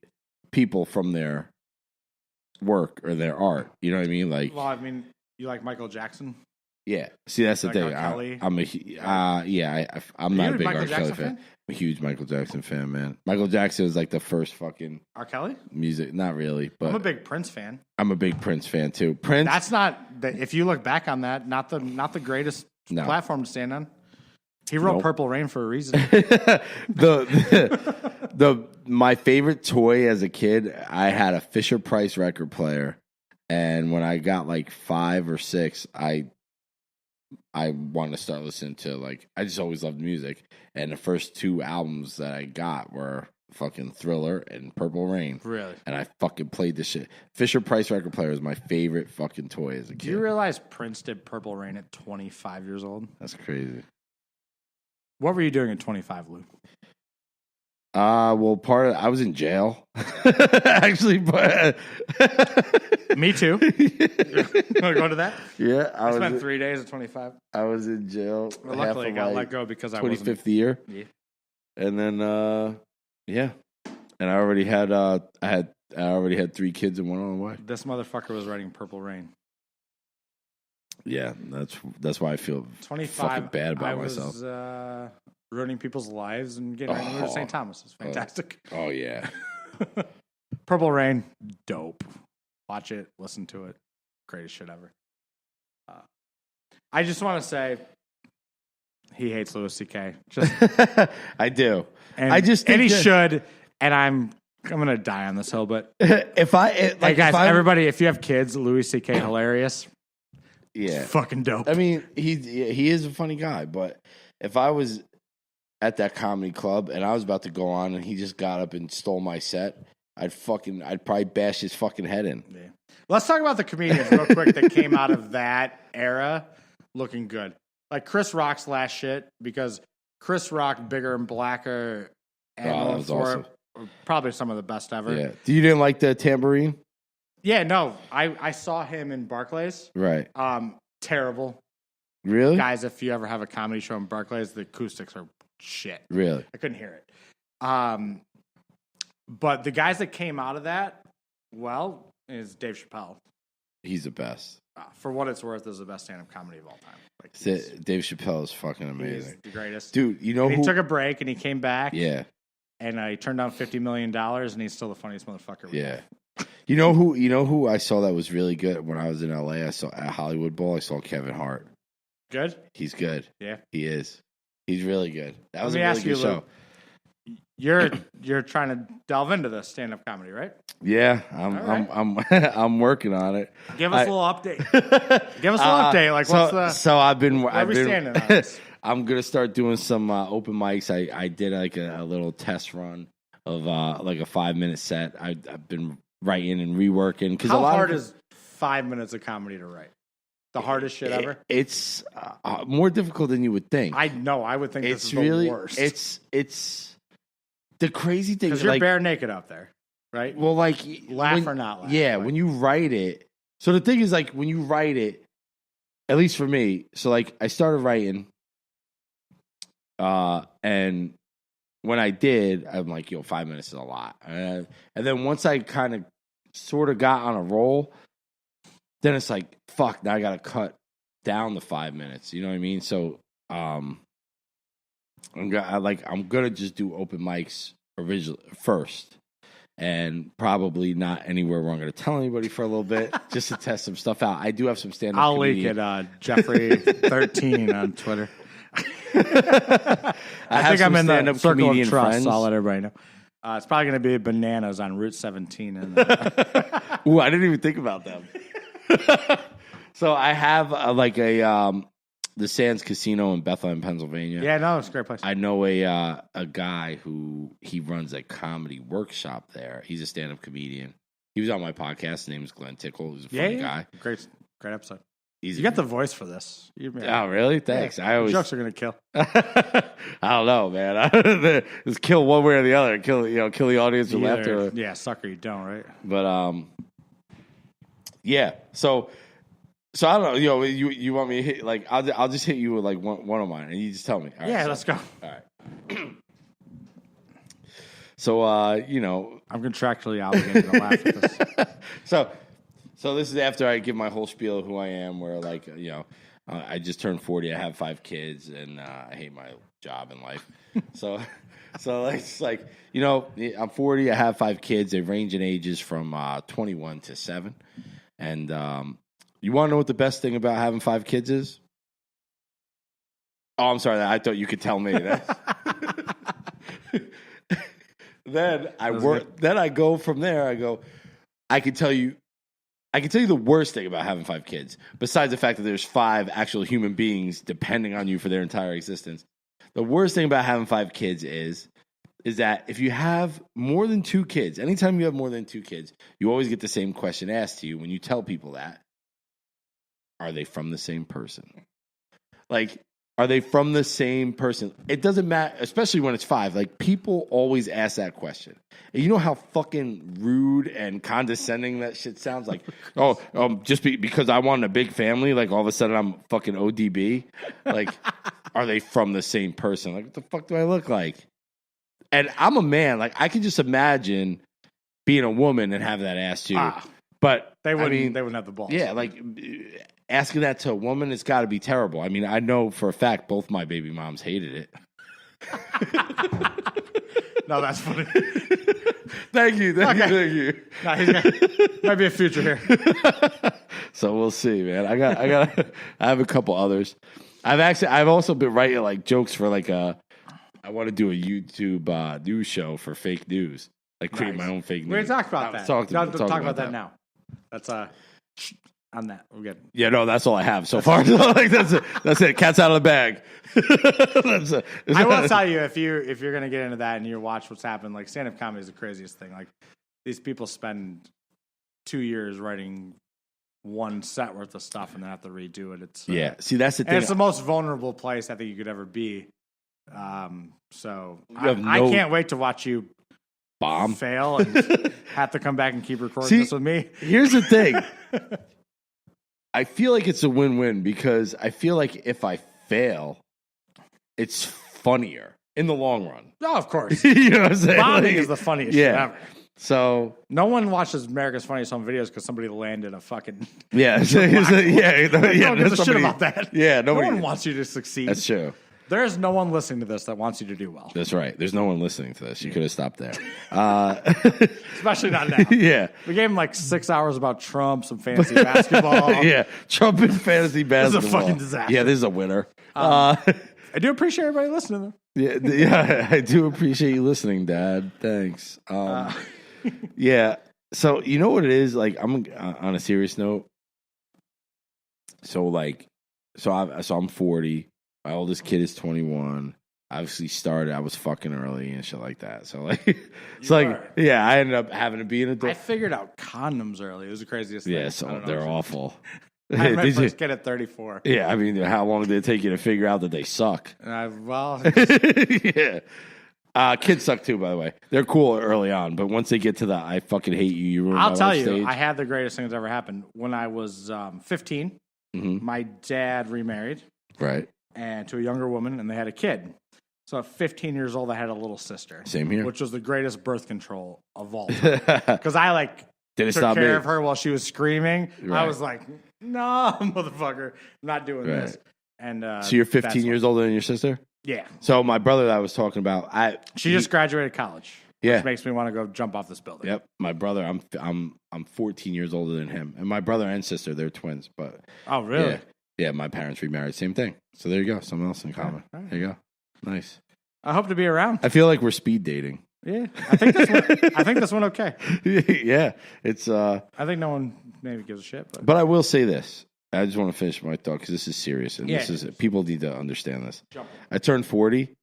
people from their work or their art. You know what I mean? You like Michael Jackson? Yeah. See, that's the thing. I'm not a big R. Kelly fan. I'm a huge Michael Jackson fan, man. Michael Jackson was the first fucking R. Kelly music. Not really, but I'm a big Prince fan. I'm a big Prince fan too. Prince. That's not. If you look back on that, not the greatest platform to stand on. He wrote Purple Rain for a reason. My favorite toy as a kid, I had a Fisher-Price record player, and when I got 5 or 6, I wanted to start listening to I just always loved music, and the first 2 albums that I got were fucking Thriller and Purple Rain. Really? And I fucking played this shit. Fisher-Price record player was my favorite fucking toy as a kid. Do you realize Prince did Purple Rain at 25 years old? That's crazy. What were you doing at 25, Lou? Well, I was in jail, actually, but me too. You want to go to that? Yeah, I spent 3 days at 25. I was in jail. Well, luckily, I got let go because I was 25th year. Yeah, and then and I already had I I already had 3 kids and one on the way. This motherfucker was writing Purple Rain. Yeah, that's why I feel 25, fucking bad about myself. I was ruining people's lives and getting ready to move to St. Thomas. It's fantastic. Oh yeah. Purple Rain, dope. Watch it, listen to it. Greatest shit ever. I just want to say he hates Louis C.K. I do. And, and he should. And I'm gonna die on this hill. But everybody, if you have kids, Louis C.K. hilarious. Yeah, it's fucking dope. I mean, he is a funny guy. But if I was at that comedy club and I was about to go on and he just got up and stole my set, I'd probably bash his fucking head in. Yeah. Let's talk about the comedians real quick that came out of that era looking good. Like Chris Rock's last shit, because Chris Rock, bigger and blacker, and that was awesome. Probably some of the best ever. Yeah. You didn't like the tambourine? Yeah, no. I saw him in Barclays. Right. Terrible. Really? Guys, if you ever have a comedy show in Barclays, the acoustics are shit. Really? I couldn't hear it. But the guys that came out of that, is Dave Chappelle. He's the best. For what it's worth, is the best stand-up comedy of all time. Like, Dave Chappelle is fucking amazing. He's the greatest. Dude, you know he took a break and he came back. Yeah. And he turned down $50 million, and he's still the funniest motherfucker. Yeah. You know who I saw that was really good when I was in LA? I saw at Hollywood Bowl. I saw Kevin Hart. Good. He's good. Yeah, he is. He's really good. That was a really good show. You're trying to delve into the stand-up comedy, right? Yeah, I'm working on it. Give us a little update. Give us a little update. Like, what's the? So I've been standing on this? I'm gonna start doing some open mics. I did like a little test run of like a 5-minute set. I've been writing and reworking because how hard is 5 minutes of comedy to write? The hardest shit ever. It's more difficult than you would think. I know. I would think it's this is really the worst. It's the crazy thing because you're bare naked out there, right? Well, like laugh or not laugh. Yeah, when you write it. So the thing is, like when you write it, at least for me. So like I started writing, and when I did, I'm like, 5 minutes is a lot. And then once I kind of sort of got on a roll, then it's like, fuck, now I got to cut down the 5 minutes. You know what I mean? So I'm gonna just do open mics first, and probably not anywhere where I'm gonna tell anybody for a little bit, just to test some stuff out. I do have some stand-up. I'll leak it, Jeffrey13 on Twitter. I think I'm in the circle of trust. Friends. So I'll let everybody know. It's probably going to be bananas on Route 17. Ooh, I didn't even think about them. So I have the Sands Casino in Bethlehem, Pennsylvania. Yeah, no, it's a great place. I know a guy who he runs a comedy workshop there. He's a stand-up comedian. He was on my podcast. His name is Glenn Tickle. He's a funny guy. Great episode. You got the voice for this. Oh, really? Thanks. Yeah. Jokes are gonna kill. I don't know, man. Just kill one way or the other. Kill the audience with laughter. Yeah, sucker, you don't, right? But yeah. So I don't know. You want me to hit like I'll just hit you with like one of mine, and you just tell me. All right, let's go. All right. So I'm contractually obligated to laugh at this. So this is after I give my whole spiel of who I am, where I just turned 40, I have 5 kids, and I hate my job in life. So it's like, I'm 40, I have 5 kids. They range in ages from 21 to 7. And you want to know what the best thing about having 5 kids is? Oh, I'm sorry. I thought you could tell me that. Then I go from there. I can tell you the worst thing about having 5 kids, besides the fact that there's 5 actual human beings depending on you for their entire existence. The worst thing about having 5 kids is that if you have more than 2 kids, anytime you have more than 2 kids, you always get the same question asked to you when you tell people that. Are they from the same person? Like, are they from the same person? It doesn't matter, especially when it's 5. Like, people always ask that question. And you know how fucking rude and condescending that shit sounds? Like, because I want a big family, like all of a sudden I'm fucking ODB. Like, are they from the same person? Like, what the fuck do I look like? And I'm a man. Like, I can just imagine being a woman and have that ass too. But they wouldn't have the balls. Yeah, like asking that to a woman, it's got to be terrible. I mean, I know for a fact both my baby moms hated it. No, that's funny. Thank you. Might be a future here. So we'll see, man. I have a couple others. I've also been writing like jokes for like I want to do a YouTube news show for fake news, like create my own fake news. We're talking about that. Talk about that now. That's on that. We're good. Yeah, no, that's all I have so far. Like that's it. Cat's out of the bag. I will tell you if you're gonna get into that and you watch what's happened, like stand-up comedy is the craziest thing. Like these people spend 2 years writing one set worth of stuff and then have to redo it. It's see, that's the thing. And it's the most vulnerable place I think you could ever be. So I can't wait to watch you fail and have to come back and keep recording this with me. Here's the thing. I feel like it's a win-win because I feel like if I fail, it's funnier in the long run. Oh, of course. You know what I'm saying? Bombing is the funniest shit ever. So no one watches America's Funniest Home Videos because somebody landed a fucking no one gives a shit about that. Yeah, no one wants you to succeed. That's true. There's no one listening to this that wants you to do well. That's right. There's no one listening to this. You could have stopped there. Especially not now. Yeah. We gave him like 6 hours about Trump, some fantasy basketball. Yeah. Trump and fantasy basketball. This is a fucking disaster. Yeah, this is a winner. I do appreciate everybody listening, though. Yeah, I do appreciate you listening, Dad. Thanks. Yeah. So, you know what it is? Like, I'm on a serious note. So, I'm 40. My oldest kid is 21. Obviously I was fucking early and shit like that. So like, I ended up having to be an adult. I figured out condoms early. It was the craziest thing. Yeah, so they're awful. I had my first kid at 34. Yeah, I mean, how long did it take you to figure out that they suck? Yeah. Kids suck too, by the way. They're cool early on, but once they get to the I fucking hate you, I'll tell you, stage, I had the greatest thing that's ever happened. When I was 15, my dad remarried. Right. And to a younger woman, and they had a kid. So at 15 years old, I had a little sister. Same here. Which was the greatest birth control of all time. Because I took care of her while she was screaming. Right. I was like, no, motherfucker, I'm not doing this. And so you're 15 years older than your sister? Yeah. So my brother that I was talking about, she just graduated college. Yeah. Which makes me want to go jump off this building. Yep. My brother, I'm 14 years older than him. And my brother and sister, they're twins. But oh, really? Yeah, my parents remarried. Same thing. So there you go. Something else in common. Right. There you go. Nice. I hope to be around. I feel like we're speed dating. Yeah. I think this one okay. Yeah. It's I think no one maybe gives a shit. But I will say this. I just want to finish my thought because this is serious and this is people need to understand this. I turned 40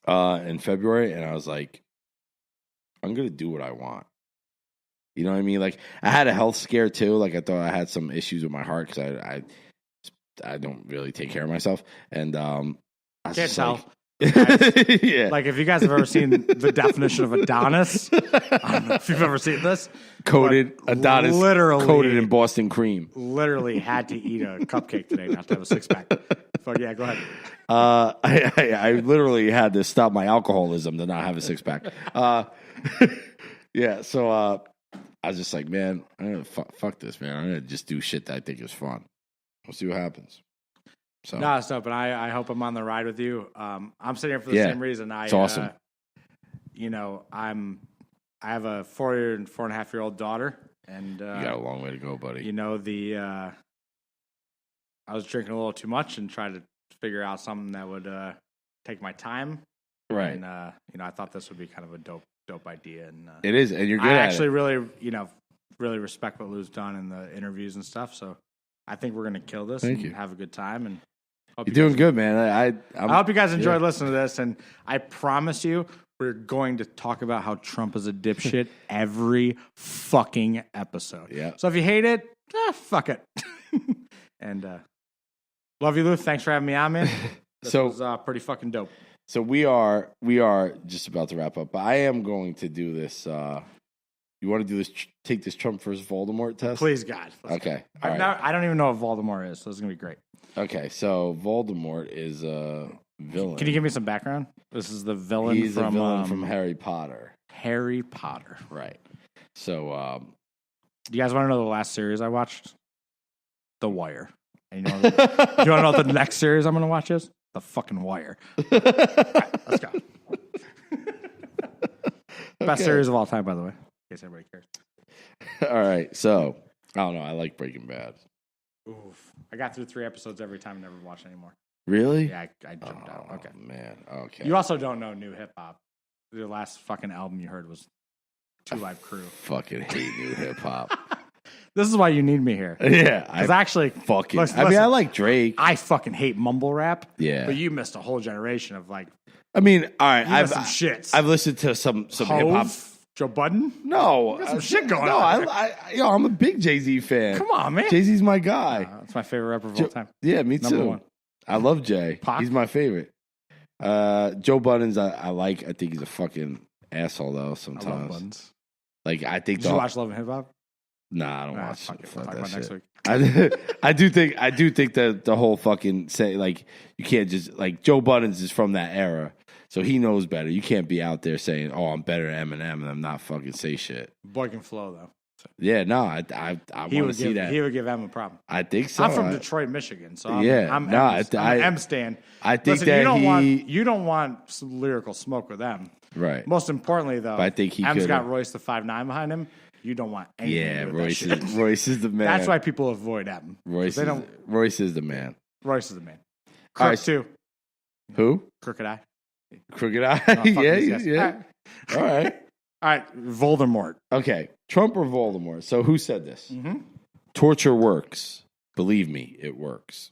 in February and I was like, I'm gonna do what I want. You know what I mean? Like, I had a health scare, too. Like, I thought I had some issues with my heart because I don't really take care of myself. And I was can't tell. Yeah. Like, if you guys have ever seen the definition of Adonis, I don't know if you've ever seen this. Adonis literally coated in Boston cream. Literally had to eat a cupcake today not to have a six-pack. Fuck yeah, go ahead. I literally had to stop my alcoholism to not have a six-pack. Yeah, so... I was just like, man, I'm gonna fuck this, man. I'm gonna just do shit that I think is fun. We'll see what happens. So no, it's dope, and I hope I'm on the ride with you. I'm sitting here for the same reason. It's awesome. I have a 4 and 4.5-year-old daughter, and you got a long way to go, buddy. You know I was drinking a little too much and tried to figure out something that would take my time. Right. And I thought this would be kind of a dope idea, and it is, and you're good. I actually really respect what Lou's done in the interviews and stuff. So I think we're gonna kill this. Thank you. Have a good time, and you're doing good, man. I hope you guys enjoyed listening to this, and I promise you, we're going to talk about how Trump is a dipshit every fucking episode. Yeah. So if you hate it, fuck it. And love you, Lou. Thanks for having me on, man. This was pretty fucking dope. So we are just about to wrap up, but I am going to do this. You want to do this? Take this Trump versus Voldemort test? Please, God. Okay. I don't even know what Voldemort is, so this is gonna be great. Okay, so Voldemort is a villain. Can you give me some background? This is the villain. He's a villain from Harry Potter. Harry Potter. Right. So, do you guys want to know the last series I watched? The Wire. And you want to know what the next series I'm going to watch is? The fucking Wire. All right, let's go. Best series of all time, by the way, in case anybody cares. All right. So, I don't know. I like Breaking Bad. Oof. I got through 3 episodes every time and never watched anymore. Really? Yeah, I jumped out. Okay. Man. Okay. You also don't know new hip hop. The last fucking album you heard was Two Live Crew. Fucking hate new hip hop. This is why you need me here. Yeah. Because actually, fucking. I like Drake. I fucking hate mumble rap. Yeah. But you missed a whole generation of like. I mean, all right. I've listened to some hip hop. Joe Budden? No, some shit going on. No, I'm a big Jay-Z fan. Come on, man. Jay-Z's my guy. That's my favorite rapper of all time. Yeah, me Number too. 1. I love Jay. Pac? He's my favorite. Joe Budden's I like. I think he's a fucking asshole though. Sometimes. I love Buttons. Like I think. Did you watch Love and Hip Hop? Nah, I don't watch. Fuck it. We'll talk about next week. I do think that the whole fucking say like you can't just like Joe Budden's is from that era. So he knows better. You can't be out there saying, "Oh, I'm better than Eminem," and I'm not fucking say shit. Boy can flow though. Yeah, no, I want to see that. He would give Em a problem. I think so. I'm from Detroit, Michigan, so I'm an M stan. I think Listen, you don't want some lyrical smoke with them. Right. Most importantly, though, but I think M's got Royce the 5'9" behind him. You don't want anything. Yeah, to do with Royce is the man. That's why people avoid M. Royce is the man. Royce is the man. Crook too. Who? Crooked Eye. Crooked Eye. Yeah. All right. All right, Voldemort. Okay, Trump or Voldemort? So who said this? Mm-hmm. Torture works. Believe me, it works.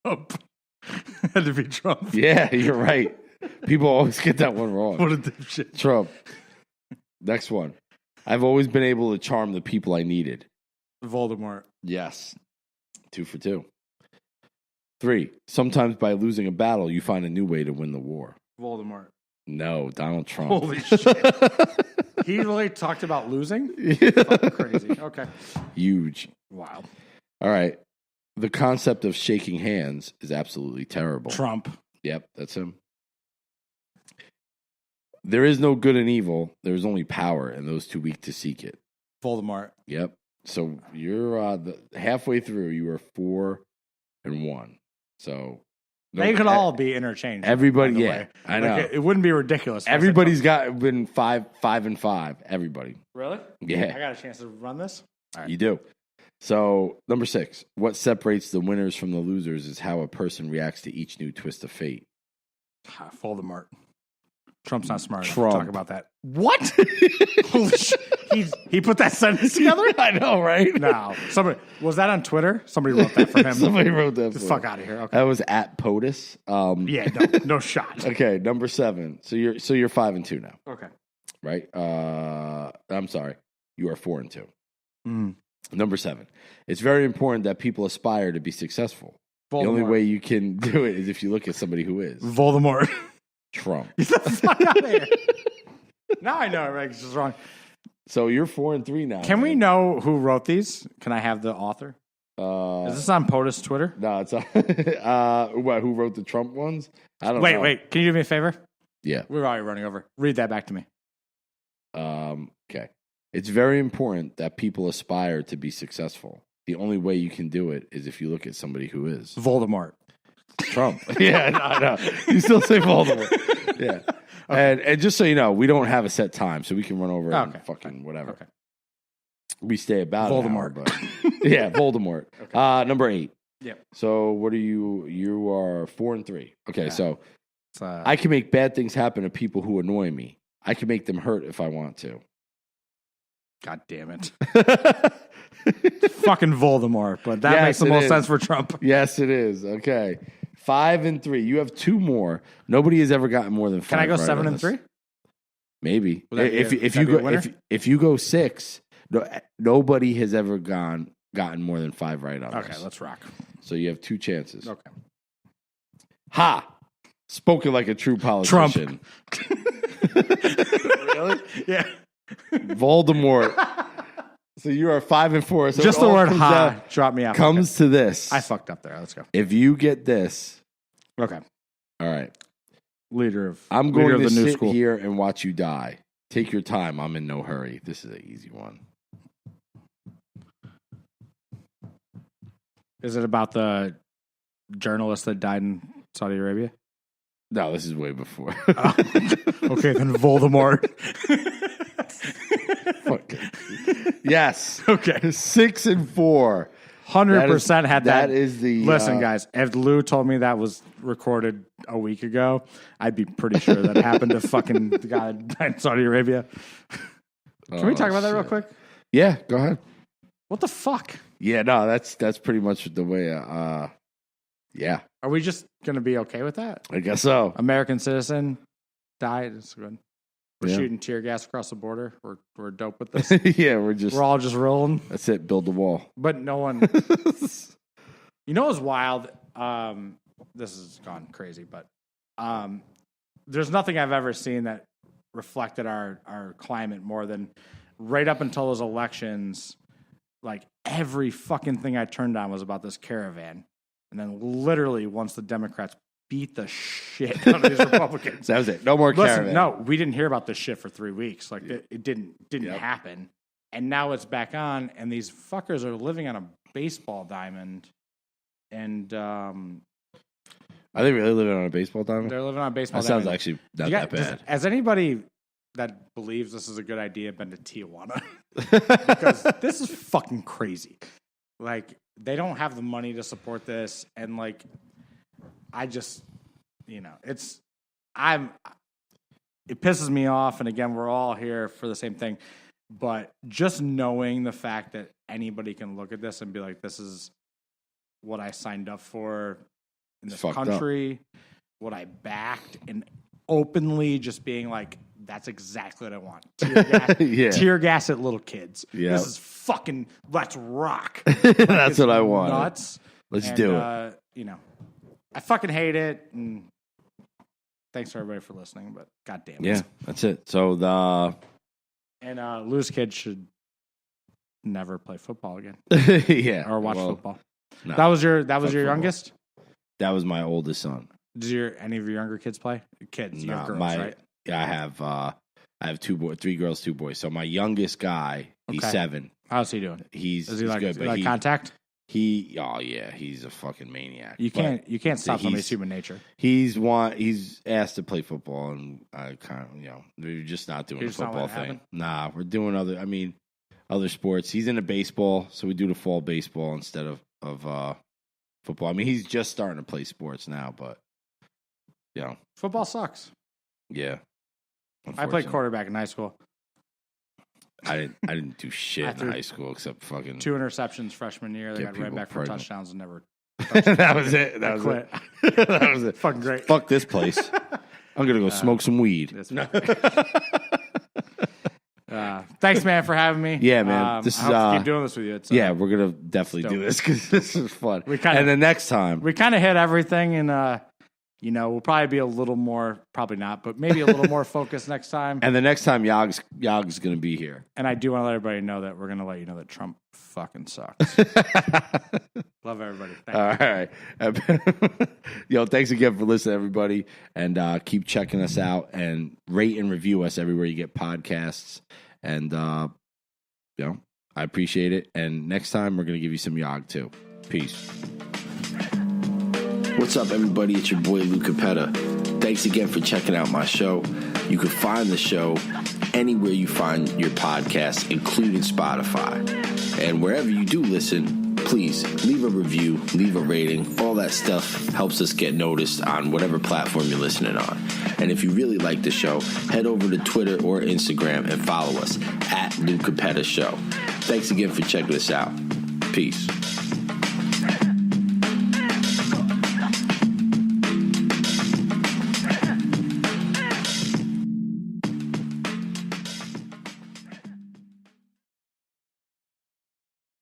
Trump. Had to be Trump. Yeah, you're right. People always get that one wrong. What a dipshit. Trump. Next one. I've always been able to charm the people I needed. Voldemort. Yes. 2 for 2. 3. Sometimes by losing a battle, you find a new way to win the war. Voldemort. No, Donald Trump. Holy shit. He really talked about losing? Yeah. Fucking crazy. Okay. Huge. Wow. All right. The concept of shaking hands is absolutely terrible. Trump. Yep, that's him. There is no good and evil. There is only power, and those too weak to seek it. Voldemort. Yep. So you're halfway through. You are 4 and 1. So they could all be interchanged. Everybody, yeah, I know. It wouldn't be ridiculous. Everybody's been 5 and 5. Everybody. Really? Yeah. I got a chance to run this. All right. You do. So number 6. What separates the winners from the losers is how a person reacts to each new twist of fate. Voldemort. Trump's not smart enough to talk about that. What? Holy shit. He put that sentence together? I know, right? No. Somebody was that on Twitter? Somebody wrote that for him. Somebody wrote that. The fuck out of here. Okay. That was at POTUS. Yeah, no shot. Okay, number 7. So you're 5 and 2 now. Okay. Right? I'm sorry. You are 4 and 2. Mm. Number 7. It's very important that people aspire to be successful. Voldemort. The only way you can do it is if you look at somebody who is. Voldemort. Trump. Get the fuck out of here. Now I know Rex is wrong. So you're 4 and 3 now. Can we know who wrote these? Can I have the author? Is this on POTUS Twitter? No, it's who wrote the Trump ones? I don't know. Wait. Can you do me a favor? Yeah. We're already running over. Read that back to me. Okay. It's very important that people aspire to be successul. The only way you can do it is if you look at somebody who is. Voldemort. Trump. Yeah, no. You still say Voldemort. Yeah. Okay. And just so you know, we don't have a set time, so we can run over and fucking whatever. Okay. We stay about Voldemort. An hour, but yeah, Voldemort. Okay. Number 8. Yep. So what are you? You are 4 and 3. Okay, so I can make bad things happen to people who annoy me. I can make them hurt if I want to. God damn it. Fucking Voldemort, but that makes the most sense for Trump. Yes, it is. Okay. 5 and 3. You have 2 more. Nobody has ever gotten more than 5. Can I go 7 and 3? Maybe. If you go 6, nobody has ever gotten more than 5 right on this. Okay, let's rock. So you have 2 chances. Okay. Ha! Spoken like a true politician. Trump. Really? Yeah. Voldemort. So you are 5 and 4. So just the word "ha" drop me out. Comes to this. I fucked up there. Let's go. If you get this, okay. All right. I'm going to sit here and watch you die. Take your time. I'm in no hurry. This is an easy one. Is it about the journalist that died in Saudi Arabia? No, this is way before. Okay, then Voldemort. Yes. Okay. 6 and 4. 100% had that. That is the. Listen, guys, if Lou told me that was recorded a week ago, I'd be pretty sure that happened to fucking the guy that died in Saudi Arabia. Can we talk about that real quick? Yeah, go ahead. What the fuck? Yeah, no, that's pretty much the way. Yeah. Are we just gonna be okay with that? I guess so. American citizen died. It's good. We're shooting tear gas across the border. We're dope with this. Yeah, we're all just rolling. That's it. Build the wall. But no one. You know what's wild? This has gone crazy, but there's nothing I've ever seen that reflected our climate more than right up until those elections. Like every fucking thing I turned on was about this caravan, and then literally once the Democrats beat the shit out of these Republicans. That was it. No more caravan. No, we didn't hear about this shit for 3 weeks. Like it didn't happen. And now it's back on, and these fuckers are living on a baseball diamond. And are they really living on a baseball diamond? They're living on a baseball diamond. That sounds actually not that bad. Has anybody that believes this is a good idea been to Tijuana? Because this is fucking crazy. Like, they don't have the money to support this, and like, I just, it pisses me off, and again, we're all here for the same thing, but just knowing the fact that anybody can look at this and be like, this is what I signed up for in this country, what I backed, and openly just being like, that's exactly what I want. Tear gas at little kids. Yeah. This is fucking, let's rock. That's what I want. Nuts. Let's do it. I fucking hate it. And thanks for everybody for listening, but goddamn it. Yeah, that's it. So Louis kid should never play football again. Yeah. Or watch football. No, that was your youngest? That was my oldest son. Did any of your younger kids play? Kids, you have girls, right? Yeah, I have 2 boys, 3 girls, 2 boys. So my youngest guy, he's 7. How's he doing? He's like, good, but contact? He's a fucking maniac. You can't stop somebody's human nature. He's asked to play football, and I kind of, we're just not doing the football thing. Nah, we're doing other sports. He's into baseball, so we do the fall baseball instead of football. I mean, he's just starting to play sports now, but football sucks. Yeah. I played quarterback in high school. I didn't do shit in high school except fucking 2 interceptions freshman year. They got right back for touchdowns and never. That was it. That was it. Fucking great. Fuck this place. I'm gonna go smoke some weed. Thanks, man, for having me. Yeah, man. I hope to keep doing this with you. Yeah, we're gonna definitely do this because this is fun. And the next time we kind of hit everything, and we'll probably be a little more, probably not, but maybe a little more focused next time. And the next time, Yog's going to be here. And I do want to let everybody know that we're going to let you know that Trump fucking sucks. Love everybody. All right. Thanks again for listening, everybody. And keep checking us out and rate and review us everywhere you get podcasts. And, I appreciate it. And next time, we're going to give you some Yog, too. Peace. What's up, everybody? It's your boy, Lou Capetta. Thanks again for checking out my show. You can find the show anywhere you find your podcasts, including Spotify. And wherever you do listen, please leave a review, leave a rating. All that stuff helps us get noticed on whatever platform you're listening on. And if you really like the show, head over to Twitter or Instagram and follow us at Lou Capetta Show. Thanks again for checking us out. Peace.